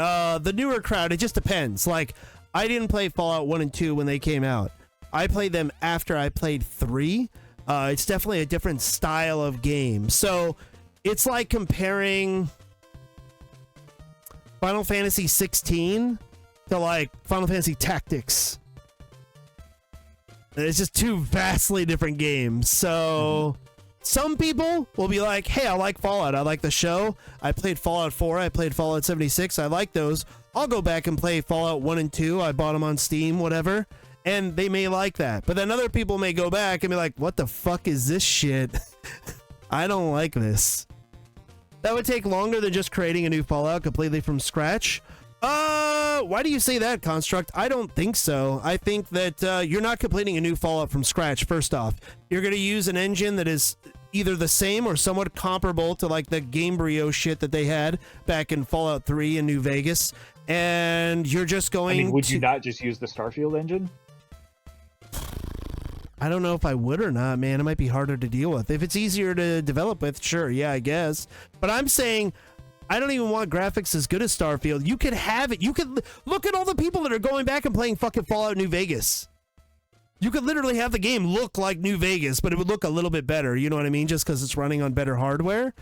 The newer crowd, it just depends. Like, I didn't play Fallout 1 and 2 when they came out. I played them after I played 3. It's definitely a different style of game. So it's like comparing Final Fantasy 16 to like Final Fantasy Tactics. It's just two vastly different games. So some people will be like, hey, I like Fallout. I like the show. I played Fallout 4. I played Fallout 76. I like those. I'll go back and play Fallout 1 and 2. I bought them on Steam, whatever. And they may like that. But then other people may go back and be like, what the fuck is this shit? I don't like this. That would take longer than just creating a new Fallout completely from scratch. Why do you say that, Construct? I don't think so. I think that you're not completing a new Fallout from scratch, first off. You're going to use an engine that is either the same or somewhat comparable to like the Gamebryo shit that they had back in Fallout 3 in New Vegas. And you're just going would you not just use the Starfield engine? I don't know if I would or not, man. It might be harder to deal with. If it's easier to develop with, sure, yeah, I guess. But I'm saying I don't even want graphics as good as Starfield. You could have it. You could look at all the people that are going back and playing fucking Fallout New Vegas. You could literally have the game look like New Vegas, but it would look a little bit better. You know what I mean? Just because it's running on better hardware.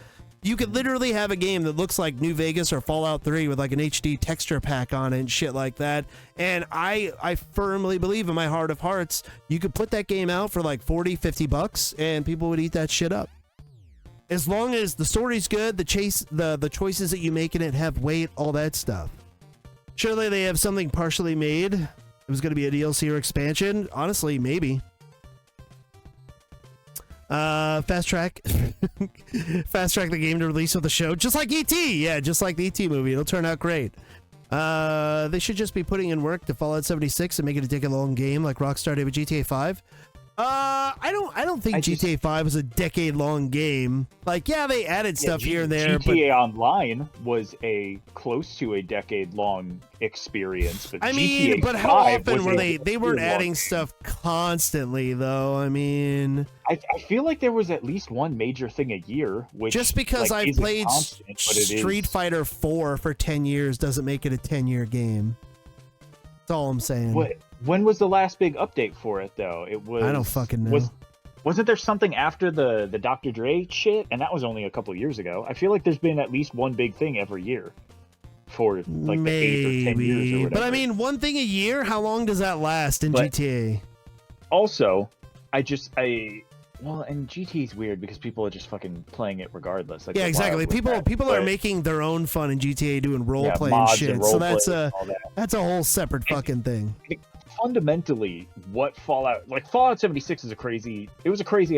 You could literally have a game that looks like New Vegas or Fallout 3 with like an HD texture pack on it and shit like that. And I firmly believe in my heart of hearts, you could put that game out for like 40, 50 bucks and people would eat that shit up. As long as the story's good, the choices that you make in it have weight, all that stuff. Surely they have something partially made. It was going to be a DLC or expansion. Honestly, maybe. Fast track the game to release with the show, just like E.T. Yeah, just like the E.T. movie. It'll turn out great. They should just be putting in work to Fallout 76 and make it a decade-long game like Rockstar did with GTA 5. I don't think GTA 5 was a decade-long game. Like, yeah, they added stuff here and there. GTA Online was a close to a decade-long experience, but I mean, GTA but how often were they? They weren't adding stuff constantly, though. I mean, I feel like there was at least one major thing a year. Which, just because like, I played Street Fighter 4 for 10 years doesn't make it a 10-year game. That's all I'm saying. When was the last big update for it, though? It was. I don't fucking know. Wasn't there something after the Dr. Dre shit? And that was only a couple years ago. I feel like there's been at least one big thing every year for like the 8 or 10 years or whatever. But I mean, one thing a year? How long does that last in GTA? Also, Well, and GT is weird because people are just fucking playing it regardless. Like Yeah, the exactly. Wild with People that, people are but- making their own fun in GTA doing role Yeah, play and mods shit. and So role that's play a and all that. that's a whole separate fucking thing. Fundamentally, what Fallout 76 is a crazy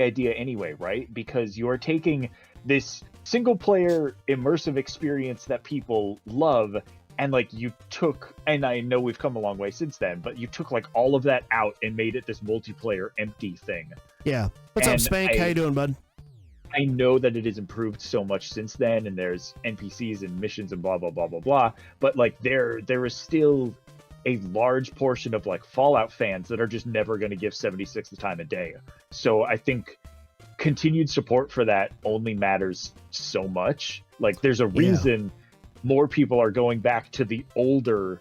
idea anyway, right? Because you're taking this single player immersive experience that people love, and like you took, and I know we've come a long way since then, but you took like all of that out and made it this multiplayer empty thing. Yeah. What's up, And Spank? How you doing, bud? I know that it has improved so much since then, and there's NPCs and missions and blah blah blah blah blah. But like there is still a large portion of like Fallout fans that are just never going to give 76 the time of day. So I think continued support for that only matters so much. Like there's a reason more people are going back to the older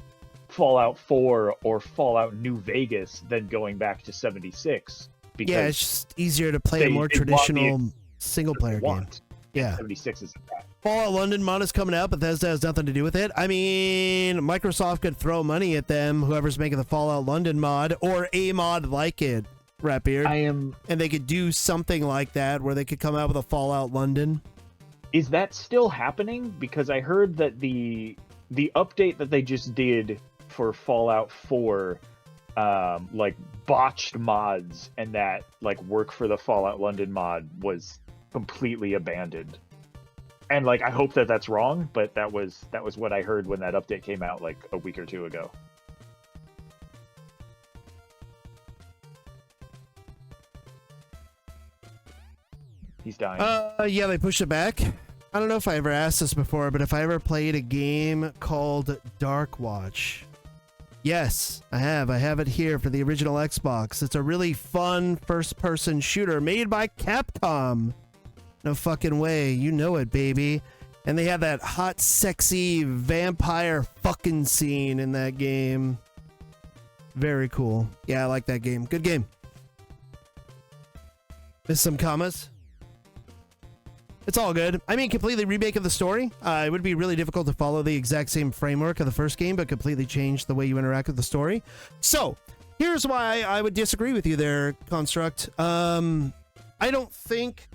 Fallout 4 or Fallout New Vegas than going back to 76. Because Yeah, it's just easier to play a more they want the traditional single player game. want. Yeah. 76 is that. Fallout London mod is coming out. Bethesda has nothing to do with it. I mean, Microsoft could throw money at them, whoever's making the Fallout London mod, or a mod like it, Ratbeard. And they could do something like that, where they could come out with a Fallout London. Is that still happening? Because I heard that the update that they just did for Fallout 4, like botched mods and that like work for the Fallout London mod was completely abandoned. And like I hope that that's wrong, but that was what I heard when that update came out like a week or two ago. He's dying. Yeah, they pushed it back. I don't know if I ever asked this before, but if I ever played a game called Dark Watch. Yes, I have. I have it here for the original Xbox. It's a really fun first-person shooter made by Capcom. No fucking way. You know it, baby. And they have that hot, sexy vampire fucking scene in that game. Very cool. Yeah, I like that game. Good game. Missed some commas. It's all good. I mean, completely remake of the story. It would be really difficult to follow the exact same framework of the first game, but completely change the way you interact with the story. So, here's why I would disagree with you there, Construct. I don't think...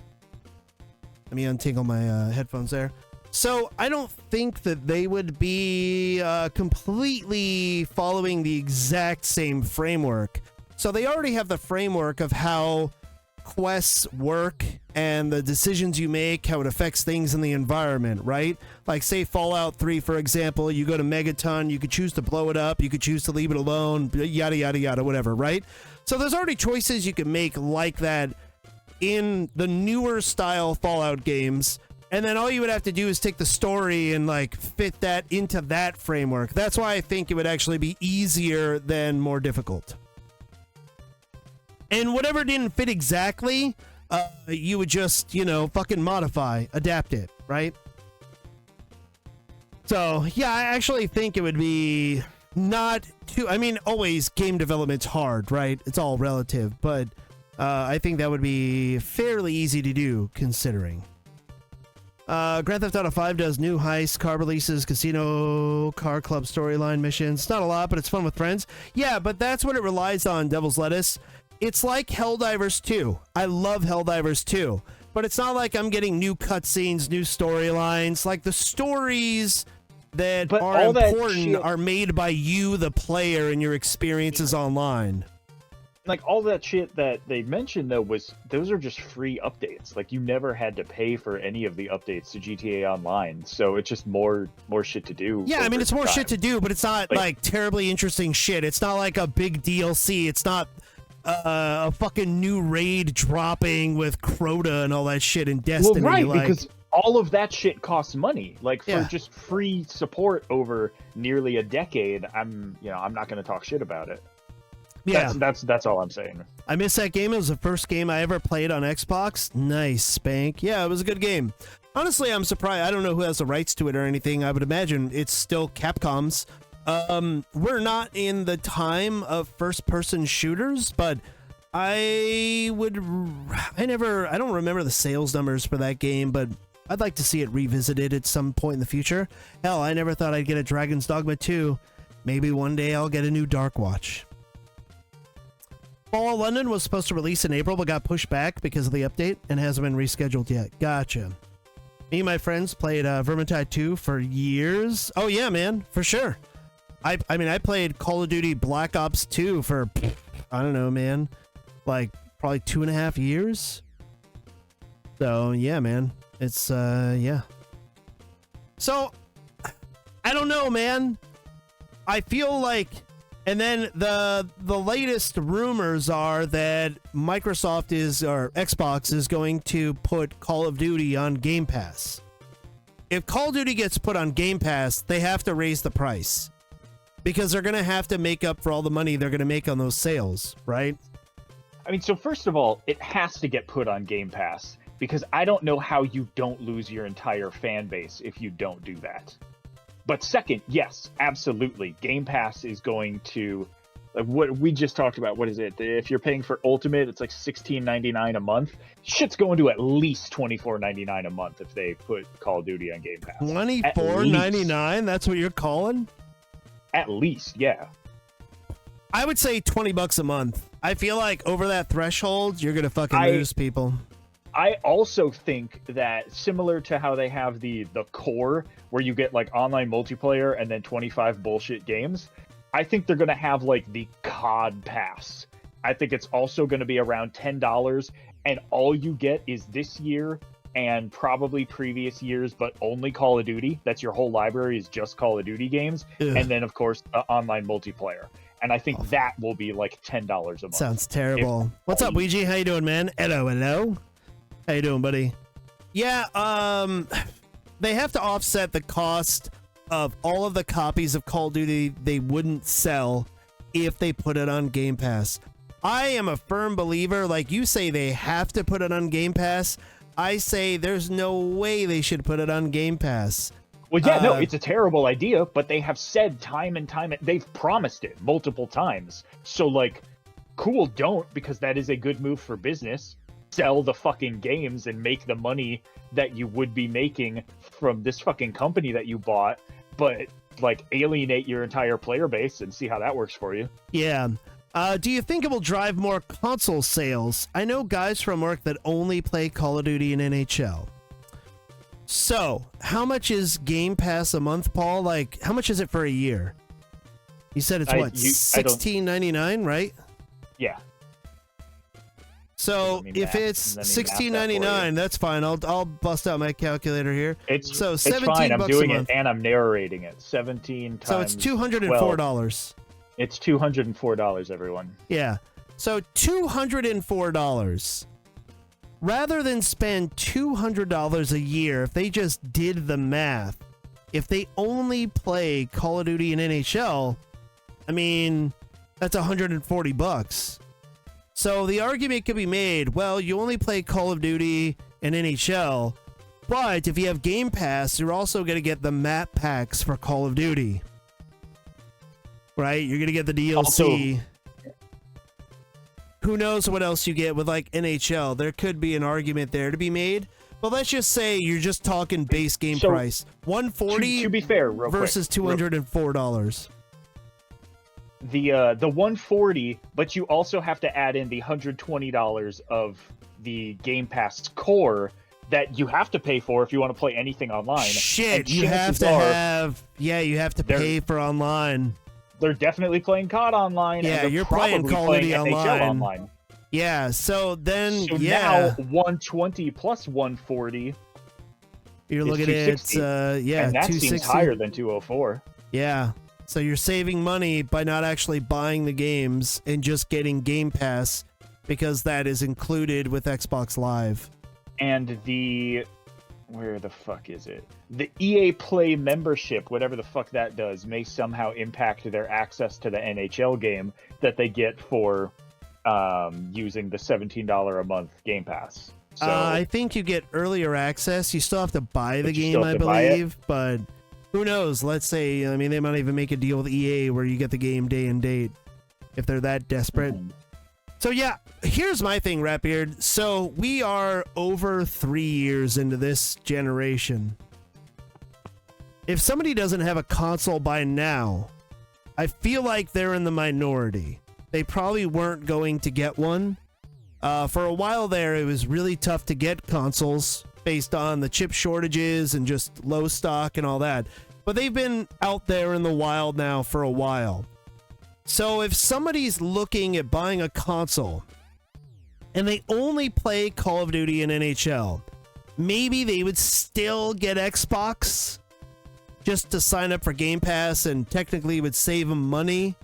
Let me untangle my headphones there. So, I don't think that they would be completely following the exact same framework. So, they already have the framework of how quests work and the decisions you make, how it affects things in the environment, right? Like, say, Fallout 3, for example, you go to Megaton, you could choose to blow it up, you could choose to leave it alone, yada, yada, yada, whatever, right? So there's already choices you can make like that in the newer style Fallout games, and then all you would have to do is take the story and, like, fit that into that framework. That's why I think it would actually be easier than more difficult. And whatever didn't fit exactly, you would just, you know, fucking modify, adapt it, right? So, yeah, I actually think it would be not too... I mean, always game development's hard, right? It's all relative, but I think that would be fairly easy to do, considering. Grand Theft Auto 5 does new heists, car releases, casino, car club storyline missions. Not a lot, but it's fun with friends. Yeah, but that's what it relies on, Devil's Lettuce. It's like Helldivers 2. I love Helldivers 2, but it's not like I'm getting new cutscenes, new storylines. Like, the stories that are important are made by you, the player, and your experiences online. Like, all that shit that they mentioned, though, those are just free updates. Like, you never had to pay for any of the updates to GTA Online, so it's just more shit to do. Yeah, I mean, it's more shit to do, but it's not, like, terribly interesting shit. It's not like a big DLC. It's not a fucking new raid dropping with Crota and all that shit in Destiny. Well, right, like, because all of that shit costs money. Like, for just free support over nearly a decade, I'm not going to talk shit about it. Yeah, that's all I'm saying. I miss that game. It was the first game I ever played on Xbox. Nice, Spank. Yeah, it was a good game. Honestly, I'm surprised. I don't know who has the rights to it or anything. I would imagine it's still Capcom's. We're not in the time of first-person shooters, but I don't remember the sales numbers for that game, but I'd like to see it revisited at some point in the future. Hell, I never thought I'd get a Dragon's Dogma 2. Maybe one day I'll get a new Dark Watch. Fall London was supposed to release in April, but got pushed back because of the update and hasn't been rescheduled yet. Gotcha. Me and my friends played Vermintide 2 for years. Oh yeah, man, for sure. I mean, I played Call of Duty Black Ops 2 for, I don't know, man, like probably 2.5 years. So yeah, man, it's yeah. So I don't know, man. I feel like, and then the latest rumors are that Microsoft or Xbox is going to put Call of Duty on Game Pass. If Call of Duty gets put on Game Pass, they have to raise the price because they're going to have to make up for all the money they're going to make on those sales, right? I mean, so first of all, it has to get put on Game Pass because I don't know how you don't lose your entire fan base if you don't do that. But second, yes, absolutely. Game Pass is going to, like what we just talked about. What is it? If you're paying for Ultimate, it's like $16.99 a month. Shit's going to at least $24.99 a month if they put Call of Duty on Game Pass. $24.99? That's what you're calling? At least, yeah. I would say $20 a month. I feel like over that threshold, you're gonna fucking lose people. I also think that similar to how they have the core where you get like online multiplayer and then 25 bullshit games, I think they're going to have like the COD pass. I think it's also going to be around $10 and all you get is this year and probably previous years, but only Call of Duty. That's your whole library is just Call of Duty games. Ugh. And then of course online multiplayer. And I think that will be like $10 a month. Sounds terrible. What's up, Ouija? How you doing, man? Hello. How you doing, buddy? Yeah, they have to offset the cost of all of the copies of Call of Duty they wouldn't sell if they put it on Game Pass. I am a firm believer, like you say they have to put it on Game Pass. I say there's no way they should put it on Game Pass. Well, yeah, no, it's a terrible idea, but they have said time and time, they've promised it multiple times. So, like, cool, don't, because that is a good move for business. Sell the fucking games and make the money that you would be making from this fucking company that you bought, but like alienate your entire player base and see how that works for you. Yeah. Do you think it will drive more console sales? I know guys from work that only play Call of Duty and NHL. So, how much is Game Pass a month, Paul? Like, how much is it for a year? You said it's what, $16.99, right? Yeah. So if it's $16.99, that's fine. I'll bust out my calculator here. It's $17 fine. I'm doing a month. It and I'm narrating it. 17 times. So it's $204. It's $204, everyone. Yeah. So $204. Rather than spend $200 a year, if they just did the math, if they only play Call of Duty and NHL, I mean, that's $140. So the argument could be made, well, you only play Call of Duty and NHL, but if you have Game Pass, you're also going to get the map packs for Call of Duty. Right? You're going to get the DLC. Also, who knows what else you get with like NHL? There could be an argument there to be made. But let's just say you're just talking base game price. $140 to be fair, real versus quick, $204. The $140, but you also have to add in the $120 of the Game Pass core that you have to pay for if you want to play anything online. Shit, you have to have, you have to pay for online. They're definitely playing COD online. Yeah, and you're playing Call of Duty online. Yeah, so then, now 120 plus 140. You're looking at and that 260. seems higher than 204. Yeah. So you're saving money by not actually buying the games and just getting Game Pass because that is included with Xbox Live. And where the fuck is it? The EA Play membership, whatever the fuck that does, may somehow impact their access to the NHL game that they get for using the $17 a month Game Pass. So, I think you get earlier access. You still have to buy the game, I believe, but who knows? Let's say, I mean, they might even make a deal with EA where you get the game day and date if they're that desperate. So yeah, here's my thing, Ratbeard. So we are over 3 years into this generation. If somebody doesn't have a console by now, I feel like they're in the minority. they probably weren't going to get one. For a while there, it was really tough to get consoles based on the chip shortages and just low stock and all that. But they've been out there in the wild now for a while. So if somebody's looking at buying a console and they only play Call of Duty and NHL, maybe they would still get Xbox just to sign up for Game Pass, and technically would save them money.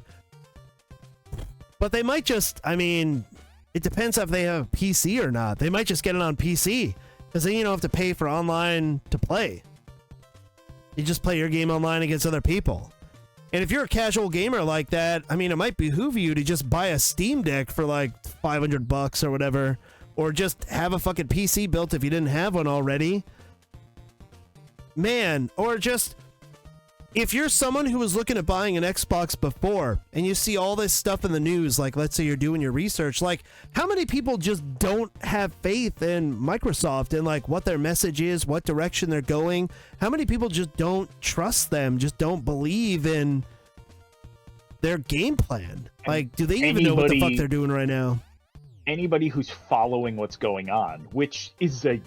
But they might just, I mean, it depends if they have a PC or not. They might just get it on PC, because then you don't have to pay for online to play. You just play your game online against other people. And if you're a casual gamer like that, I mean, it might behoove you to just buy a Steam Deck for like $500 or whatever, or just have a fucking PC built if you didn't have one already. Man, or just, if you're someone who was looking at buying an Xbox before and you see all this stuff in the news, like let's say you're doing your research, like how many people just don't have faith in Microsoft and like what their message is, what direction they're going? How many people just don't trust them, just don't believe in their game plan? Like, do they even know what the fuck they're doing right now? Anybody who's following what's going on, which is a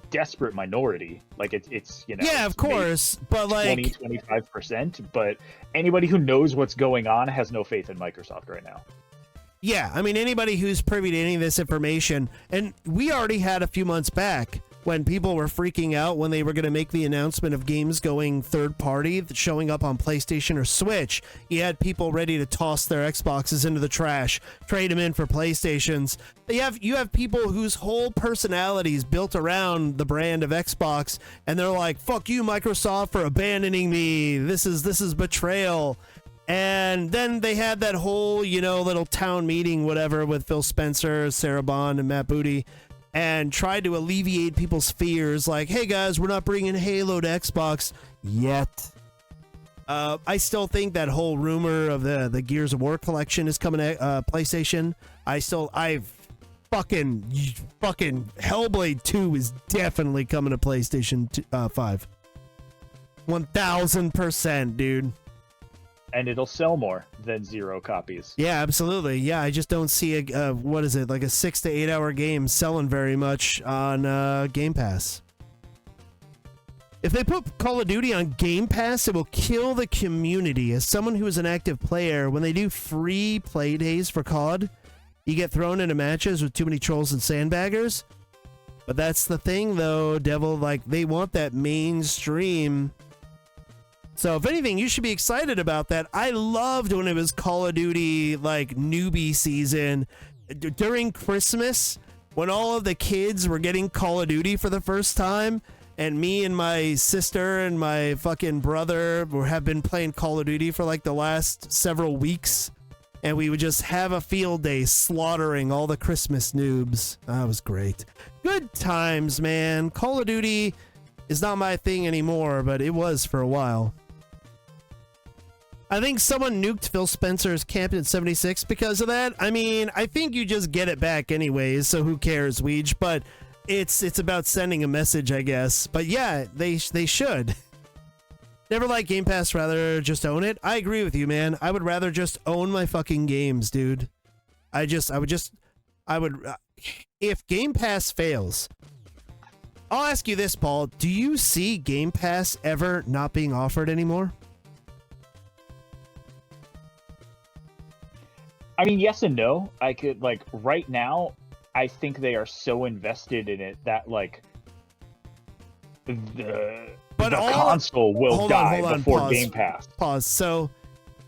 desperate minority. Like it's you know, yeah, of course, but like 20-25%, but anybody who knows what's going on has no faith in Microsoft right now. Yeah, I mean, anybody who's privy to any of this information, and we already had a few months back when people were freaking out when they were going to make the announcement of games going third party, showing up on PlayStation or Switch. You had people ready to toss their Xboxes into the trash, trade them in for PlayStations. You have people whose whole personality is built around the brand of Xbox, and they're like, "Fuck you, Microsoft, for abandoning me. This is betrayal." And then they had that whole, you know, little town meeting, whatever, with Phil Spencer, Sarah Bond, and Matt Booty, and tried to alleviate people's fears, like, hey guys, we're not bringing Halo to Xbox yet. I still think that whole rumor of the Gears of War collection is coming to PlayStation. Fucking Hellblade 2 is definitely coming to PlayStation 5. 1000%, dude. And it'll sell more than 0 copies. Yeah, absolutely. Yeah, I just don't see what is it, like a 6 to 8 hour game selling very much on Game Pass. If they put Call of Duty on Game Pass, it will kill the community. As someone who is an active player, when they do free play days for COD, you get thrown into matches with too many trolls and sandbaggers. But that's the thing, though, Devil. Like, they want that mainstream. So if anything, you should be excited about that. I loved when it was Call of Duty, like, newbie season. During Christmas, when all of the kids were getting Call of Duty for the first time, and me and my sister and my fucking brother have been playing Call of Duty for, like, the last several weeks, and we would just have a field day slaughtering all the Christmas noobs. That was great. Good times, man. Call of Duty is not my thing anymore, but it was for a while. I think someone nuked Phil Spencer's Camp in 76 because of that. I mean, I think you just get it back anyways, so who cares, Weege? But it's about sending a message, I guess. But yeah, they should. Never like Game Pass, rather just own it. I agree with you, man. I would rather just own my fucking games, dude. If Game Pass fails, I'll ask you this, Paul. Do you see Game Pass ever not being offered anymore? I mean, yes and no. I could, like, right now, I think they are so invested in it that, like, the console will die before Game Pass. Pause. So,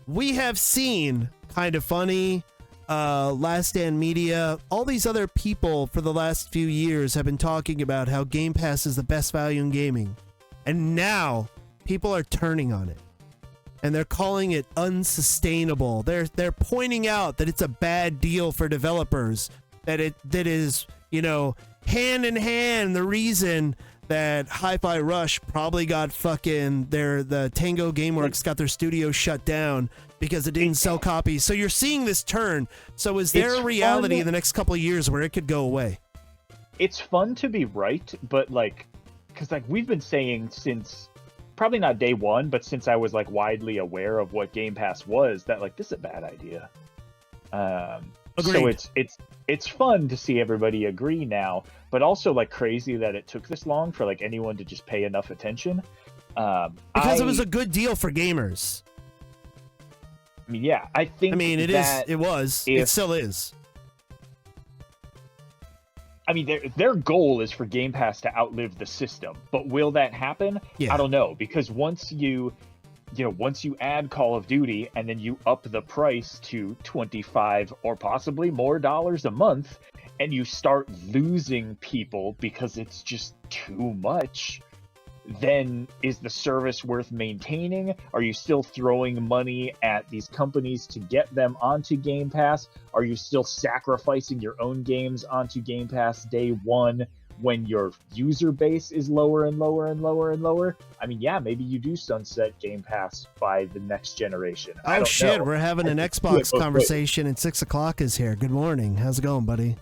we have seen Kind of Funny, Last Stand Media, all these other people for the last few years have been talking about how Game Pass is the best value in gaming. And now, people are turning on it. And they're calling it unsustainable. They're pointing out that it's a bad deal for developers. That is, you know, hand in hand the reason that Hi-Fi Rush probably got fucking the Tango Gameworks got their studio shut down because it didn't sell copies. So you're seeing this turn. So is there a reality in the next couple of years where it could go away? It's fun to be right, but like, because like we've been saying since probably not day one, but since I was like widely aware of what Game Pass was, that like this is a bad idea. So Agreed. it's fun to see everybody agree now, but also like crazy that it took this long for like anyone to just pay enough attention. Because it was a good deal for gamers. I mean, yeah, I think. I mean, it still is. I mean, their goal is for Game Pass to outlive the system, but will that happen? Yeah. I don't know, because once you add Call of Duty and then you up the price to $25 or possibly more dollars a month, and you start losing people because it's just too much, then is the service worth maintaining? Are you still throwing money at these companies to get them onto Game Pass? Are you still sacrificing your own games onto Game Pass day one when your user base is lower and lower and lower and lower? I mean, yeah, maybe you do sunset Game Pass by the next generation. I don't know. We're having an Xbox conversation and 6 o'clock is here. Good morning. How's it going, buddy?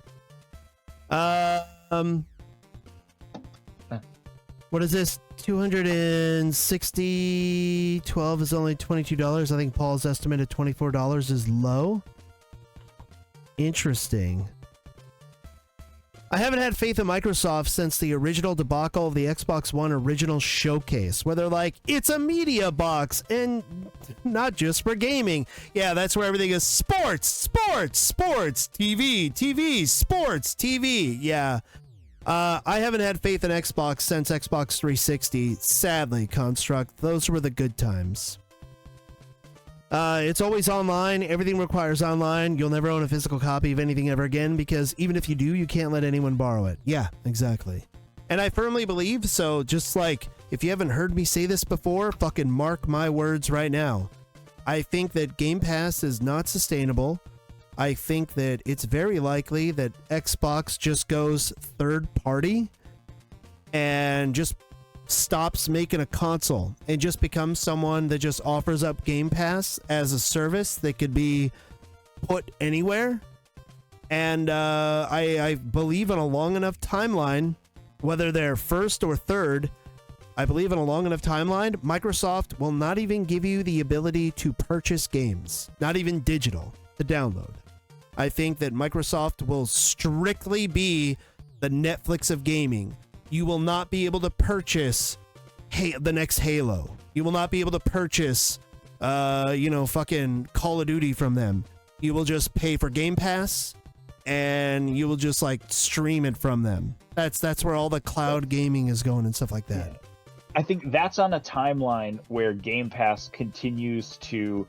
What is this? 260. 12 is only $22. I think Paul's estimate at $24 is low. Interesting. I haven't had faith in Microsoft since the original debacle of the Xbox One original showcase, where they're like, it's a media box and not just for gaming. Yeah, that's where everything is sports, TV, sports, TV. Yeah. I haven't had faith in Xbox since Xbox 360. Sadly, Construct, those were the good times. It's always online. Everything requires online. You'll never own a physical copy of anything ever again, because even if you do, you can't let anyone borrow it. Yeah, exactly. And I firmly believe, so just like, if you haven't heard me say this before, fucking mark my words right now. I think that Game Pass is not sustainable. I think that it's very likely that Xbox just goes third party and just stops making a console and just becomes someone that just offers up Game Pass as a service that could be put anywhere. And I believe in a long enough timeline, whether they're first or third, I believe in a long enough timeline, Microsoft will not even give you the ability to purchase games, not even digital, to download. I think that Microsoft will strictly be the Netflix of gaming. You will not be able to purchase the next Halo. You will not be able to purchase, fucking Call of Duty from them. You will just pay for Game Pass, and you will just like stream it from them. That's where all the cloud gaming is going and stuff like that. I think that's on a timeline where Game Pass continues to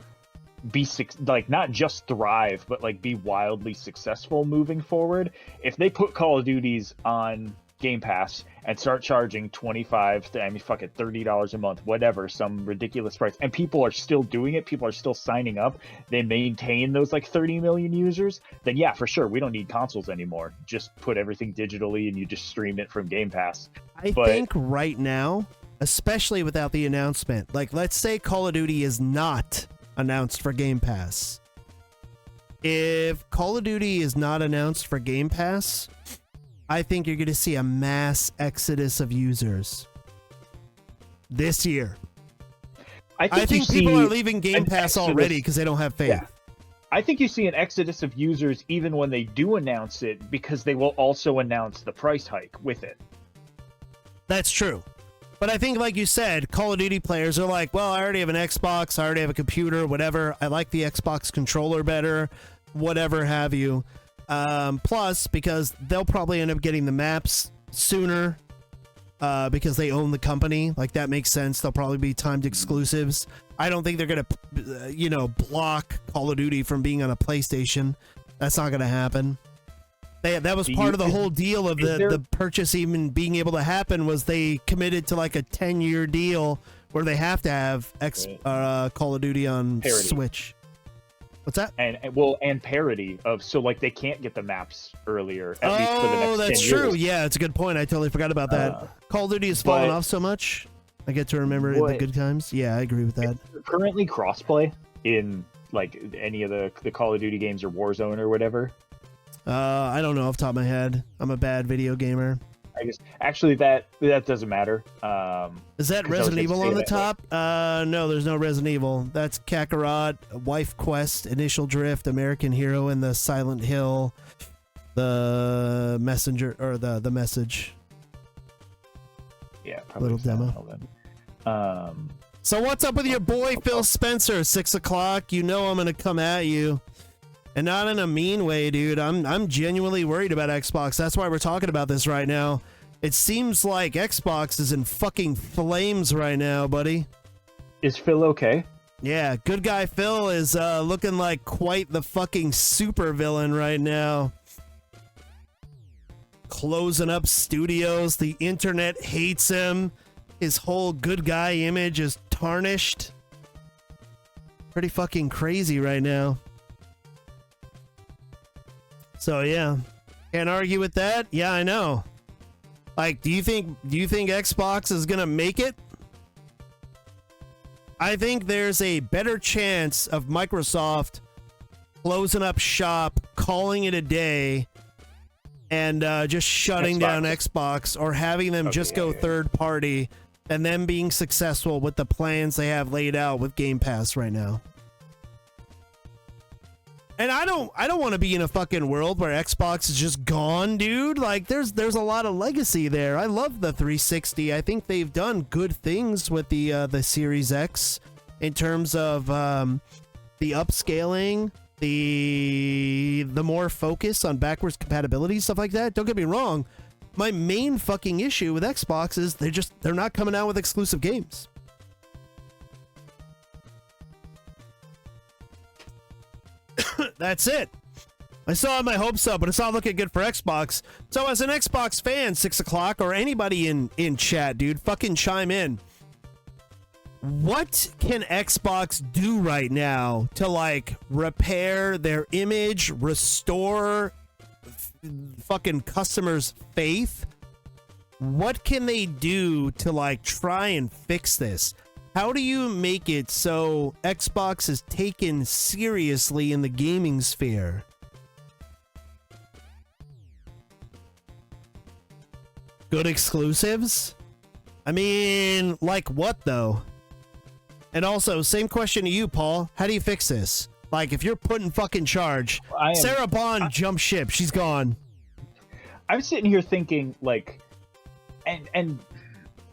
be like not just thrive, but like be wildly successful moving forward. If they put Call of Duties on Game Pass and start charging $30 a month, whatever, some ridiculous price, and people are still doing it, people are still signing up, they maintain those like 30 million users, then yeah, for sure, we don't need consoles anymore. Just put everything digitally and you just stream it from Game Pass. I think right now, especially without the announcement, like let's say Call of Duty is not announced for Game Pass. If Call of Duty is not announced for Game Pass, I think you're going to see a mass exodus of users this year. I think people are leaving Game Pass already because they don't have faith. Yeah. I think you see an exodus of users even when they do announce it, because they will also announce the price hike with it. That's true. But I think, like you said, Call of Duty players are like, well, I already have an Xbox, I already have a computer, whatever. I like the Xbox controller better, whatever have you. Plus, because they'll probably end up getting the maps sooner because they own the company. Like, that makes sense. They'll probably be timed exclusives. I don't think they're going to, block Call of Duty from being on a PlayStation. That's not going to happen. That was part of the whole deal of the purchase even being able to happen, was they committed to like a 10-year deal where they have to have Call of Duty on parity. Switch. What's that? And parity of, so like they can't get the maps earlier, at least for the next 10 years. That's true. Yeah, it's a good point. I totally forgot about that. Call of Duty has fallen off so much. I get to remember the good times. Yeah, I agree with that. Currently crossplay in like any of the Call of Duty games or Warzone or whatever. I don't know off the top of my head. I'm a bad video gamer. I guess actually that doesn't matter. Is that 'cause I was Resident gonna Evil say on the that, top? No, there's no Resident Evil. That's Kakarot, Wife Quest, Initial Drift, American Hero, and the Silent Hill, the Messenger, or the Message. Yeah, probably Little demo. Silent Hill then. So what's up with your boy Phil Spencer? 6 o'clock. You know I'm gonna come at you, and not in a mean way, dude. I'm genuinely worried about Xbox. That's why we're talking about this right now. It seems like Xbox is in fucking flames right now, buddy. Is Phil okay? Yeah, good guy Phil is looking like quite the fucking super villain right now. Closing up studios. The internet hates him. His whole good guy image is tarnished. Pretty fucking crazy right now. So yeah, can't argue with that. Yeah, I know. Like, do you think Xbox is gonna make it? I think there's a better chance of Microsoft closing up shop, calling it a day, and just shutting down Xbox, or having them just go third party, and them being successful with the plans they have laid out with Game Pass right now. And I don't want to be in a fucking world where Xbox is just gone, dude. Like, there's a lot of legacy there. I love the 360. I think they've done good things with the Series X in terms of the upscaling, the more focus on backwards compatibility, stuff like that. Don't get me wrong. My main fucking issue with Xbox is they're not coming out with exclusive games. That's it. I still have my hopes up, but it's not looking good for Xbox. So as an Xbox fan, 6 o'clock, or anybody in chat, dude, fucking chime in. What can Xbox do right now to, like, repair their image, restore fucking customers' faith? What can they do to, like, try and fix this? How do you make it so Xbox is taken seriously in the gaming sphere? Good exclusives? I mean, like what, though? And also, same question to you, Paul. How do you fix this? Like, if you're put in fucking charge, Sarah Bond jumped ship. She's gone. I'm sitting here thinking, like, and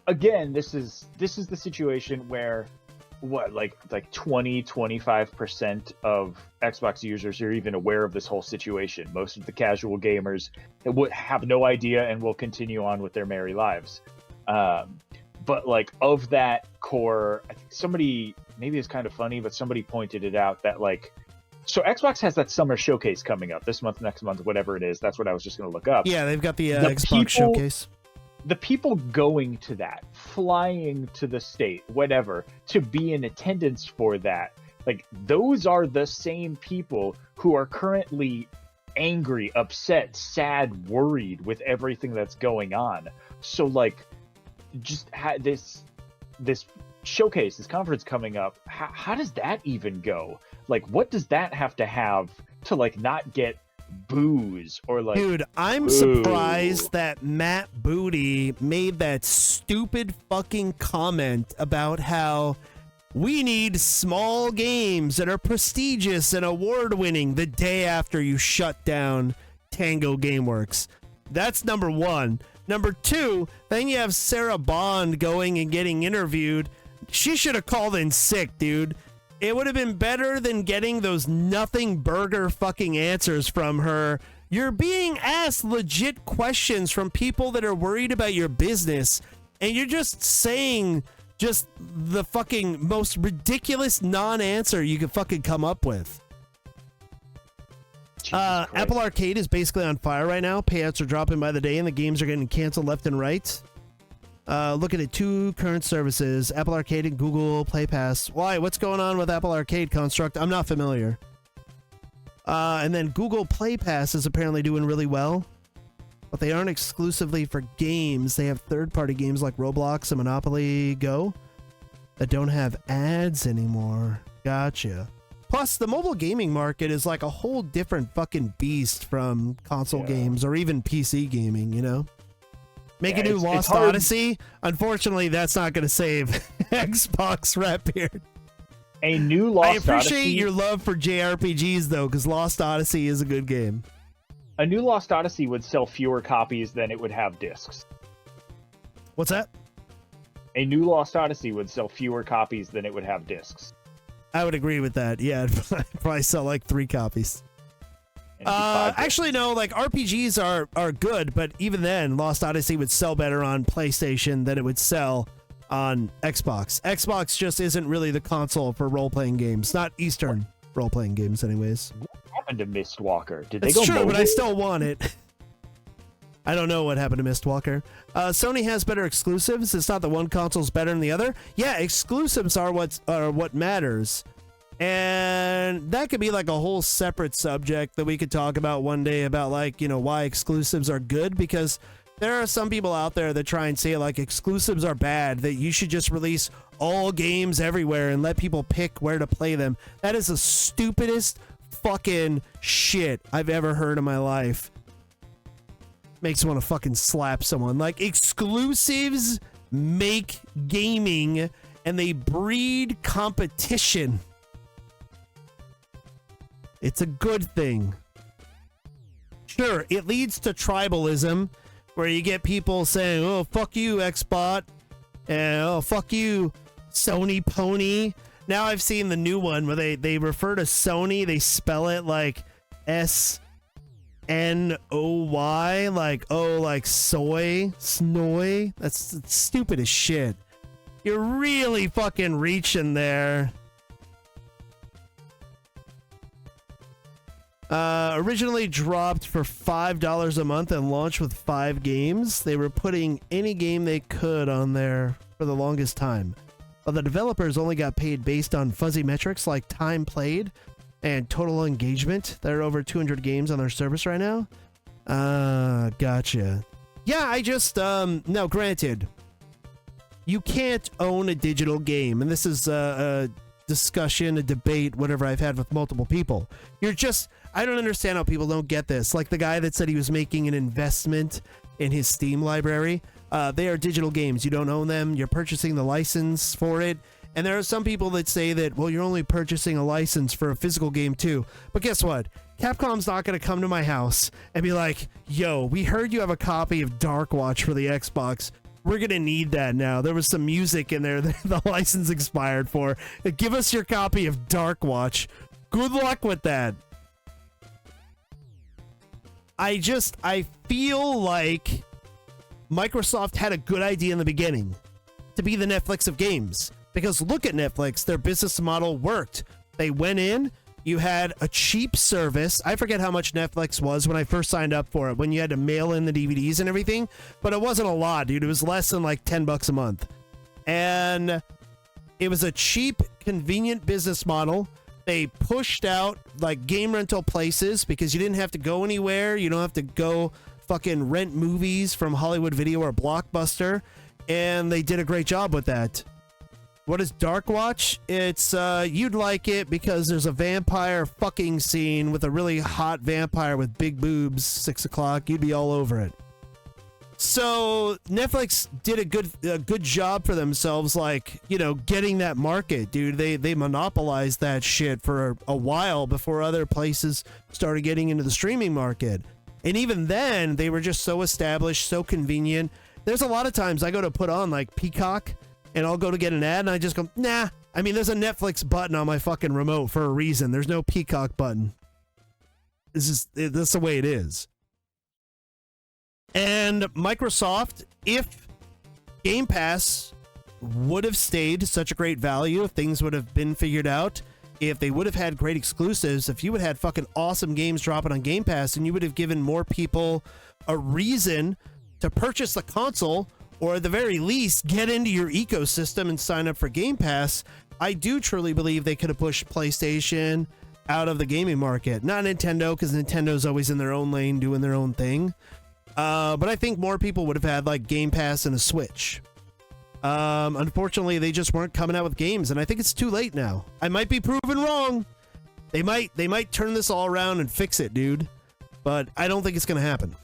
again, this is the situation where what, like 20-25% of Xbox users are even aware of this whole situation. Most of the casual gamers would have no idea and will continue on with their merry lives. But like, of that core, I think somebody, maybe it's kind of funny, but somebody pointed it out that, like, so Xbox has that summer showcase coming up this month, next month, whatever it is. That's what I was just going to look up. Yeah, they've got the Xbox showcase. The people going to that, flying to the state, whatever, to be in attendance for that, like, those are the same people who are currently angry, upset, sad, worried with everything that's going on. So, like, just this showcase, this conference coming up, how does that even go? Like, what does that have to like, not get boos or, like, dude, I'm surprised that Matt Booty made that stupid fucking comment about how we need small games that are prestigious and award-winning the day after you shut down Tango Gameworks. That's number one. Number two, then you have Sarah Bond going and getting interviewed. She should have called in sick, dude. It would have been better than getting those nothing burger fucking answers from her. You're being asked legit questions from people that are worried about your business, and you're just saying just the fucking most ridiculous non-answer you could fucking come up with. Apple Arcade is basically on fire right now. Payouts are dropping by the day, and the games are getting canceled left and right. Looking at two current services, Apple Arcade and Google Play Pass. Why? What's going on with Apple Arcade, Construct? I'm not familiar. And then Google Play Pass is apparently doing really well, but they aren't exclusively for games. They have third-party games like Roblox and Monopoly Go that don't have ads anymore. Gotcha. Plus, the mobile gaming market is like a whole different fucking beast from console games or even PC gaming, you know? Make Yeah, a new it's Lost hard. Odyssey. Unfortunately, that's not going to save Xbox Rat Beard. A new Lost I appreciate Odyssey. your love for JRPGs, though, because Lost Odyssey is a good game. A new Lost Odyssey would sell fewer copies than it would have discs. What's that? A new Lost Odyssey would sell fewer copies than it would have discs. I would agree with that. Yeah, I'd probably sell like 3 copies. And it'd be 5 discs. Actually, no, like RPGs are good, but even then, Lost Odyssey would sell better on PlayStation than it would sell on Xbox. Xbox just isn't really the console for role-playing games. Not Eastern role-playing games, anyways. What happened to Mistwalker? Did they It's go true, but I mobile? still want it. I don't know what happened to Mistwalker. Sony has better exclusives. It's not that one console's better than the other. Yeah, exclusives are what matters. And that could be like a whole separate subject that we could talk about one day about, like, you know, why exclusives are good, because there are some people out there that try and say like exclusives are bad, that you should just release all games everywhere and let people pick where to play them. That is the stupidest fucking shit I've ever heard in my life. Makes me want to fucking slap someone. Like, exclusives make gaming and they breed competition. It's a good thing. Sure, it leads to tribalism, where you get people saying, oh, fuck you, Xbot, and oh, fuck you, Sony Pony. Now I've seen the new one where they refer to Sony, they spell it like S-N-O-Y, like, oh, like soy, snoy. That's stupid as shit. You're really fucking reaching there. Originally dropped for $5 a month and launched with 5 games. They were putting any game they could on there for the longest time. But the developers only got paid based on fuzzy metrics like time played and total engagement. There are over 200 games on their service right now. Gotcha. Yeah, I just, now granted, you can't own a digital game. And this is a discussion, a debate, whatever I've had with multiple people. I don't understand how people don't get this. Like the guy that said he was making an investment in his Steam library. They are digital games. You don't own them. You're purchasing the license for it. And there are some people that say that, well, you're only purchasing a license for a physical game too. But guess what? Capcom's not going to come to my house and be like, yo, we heard you have a copy of Dark Watch for the Xbox. We're going to need that now. There was some music in there that the license expired for. Give us your copy of Dark Watch. Good luck with that. I feel like Microsoft had a good idea in the beginning to be the Netflix of games. Because look at Netflix, their business model worked. They went in, you had a cheap service. I forget how much Netflix was when I first signed up for it, when you had to mail in the DVDs and everything. But it wasn't a lot, dude. It was less than like $10 a month. And it was a cheap, convenient business model. They pushed out like game rental places because you didn't have to go anywhere. You don't have to go fucking rent movies from Hollywood Video or Blockbuster. And they did a great job with that. What is Dark Watch? It's, you'd like it because there's a vampire fucking scene with a really hot vampire with big boobs, 6 o'clock. You'd be all over it. So Netflix did a good job for themselves, like, you know, getting that market, dude. They monopolized that shit for a while before other places started getting into the streaming market. And even then, they were just so established, so convenient. There's a lot of times I go to put on like Peacock and I'll go to get an ad and I just go, nah. I mean, there's a Netflix button on my fucking remote for a reason. There's no Peacock button. That's the way it is. And Microsoft, if Game Pass would have stayed such a great value, if things would have been figured out, if they would have had great exclusives, if you would have had fucking awesome games dropping on Game Pass, and you would have given more people a reason to purchase the console, or at the very least, get into your ecosystem and sign up for Game Pass, I do truly believe they could have pushed PlayStation out of the gaming market. Not Nintendo, because Nintendo's always in their own lane doing their own thing. But I think more people would have had like Game Pass and a Switch. Unfortunately, they just weren't coming out with games, and I think it's too late now. I might be proven wrong. They might turn this all around and fix it, dude. But I don't think it's gonna happen.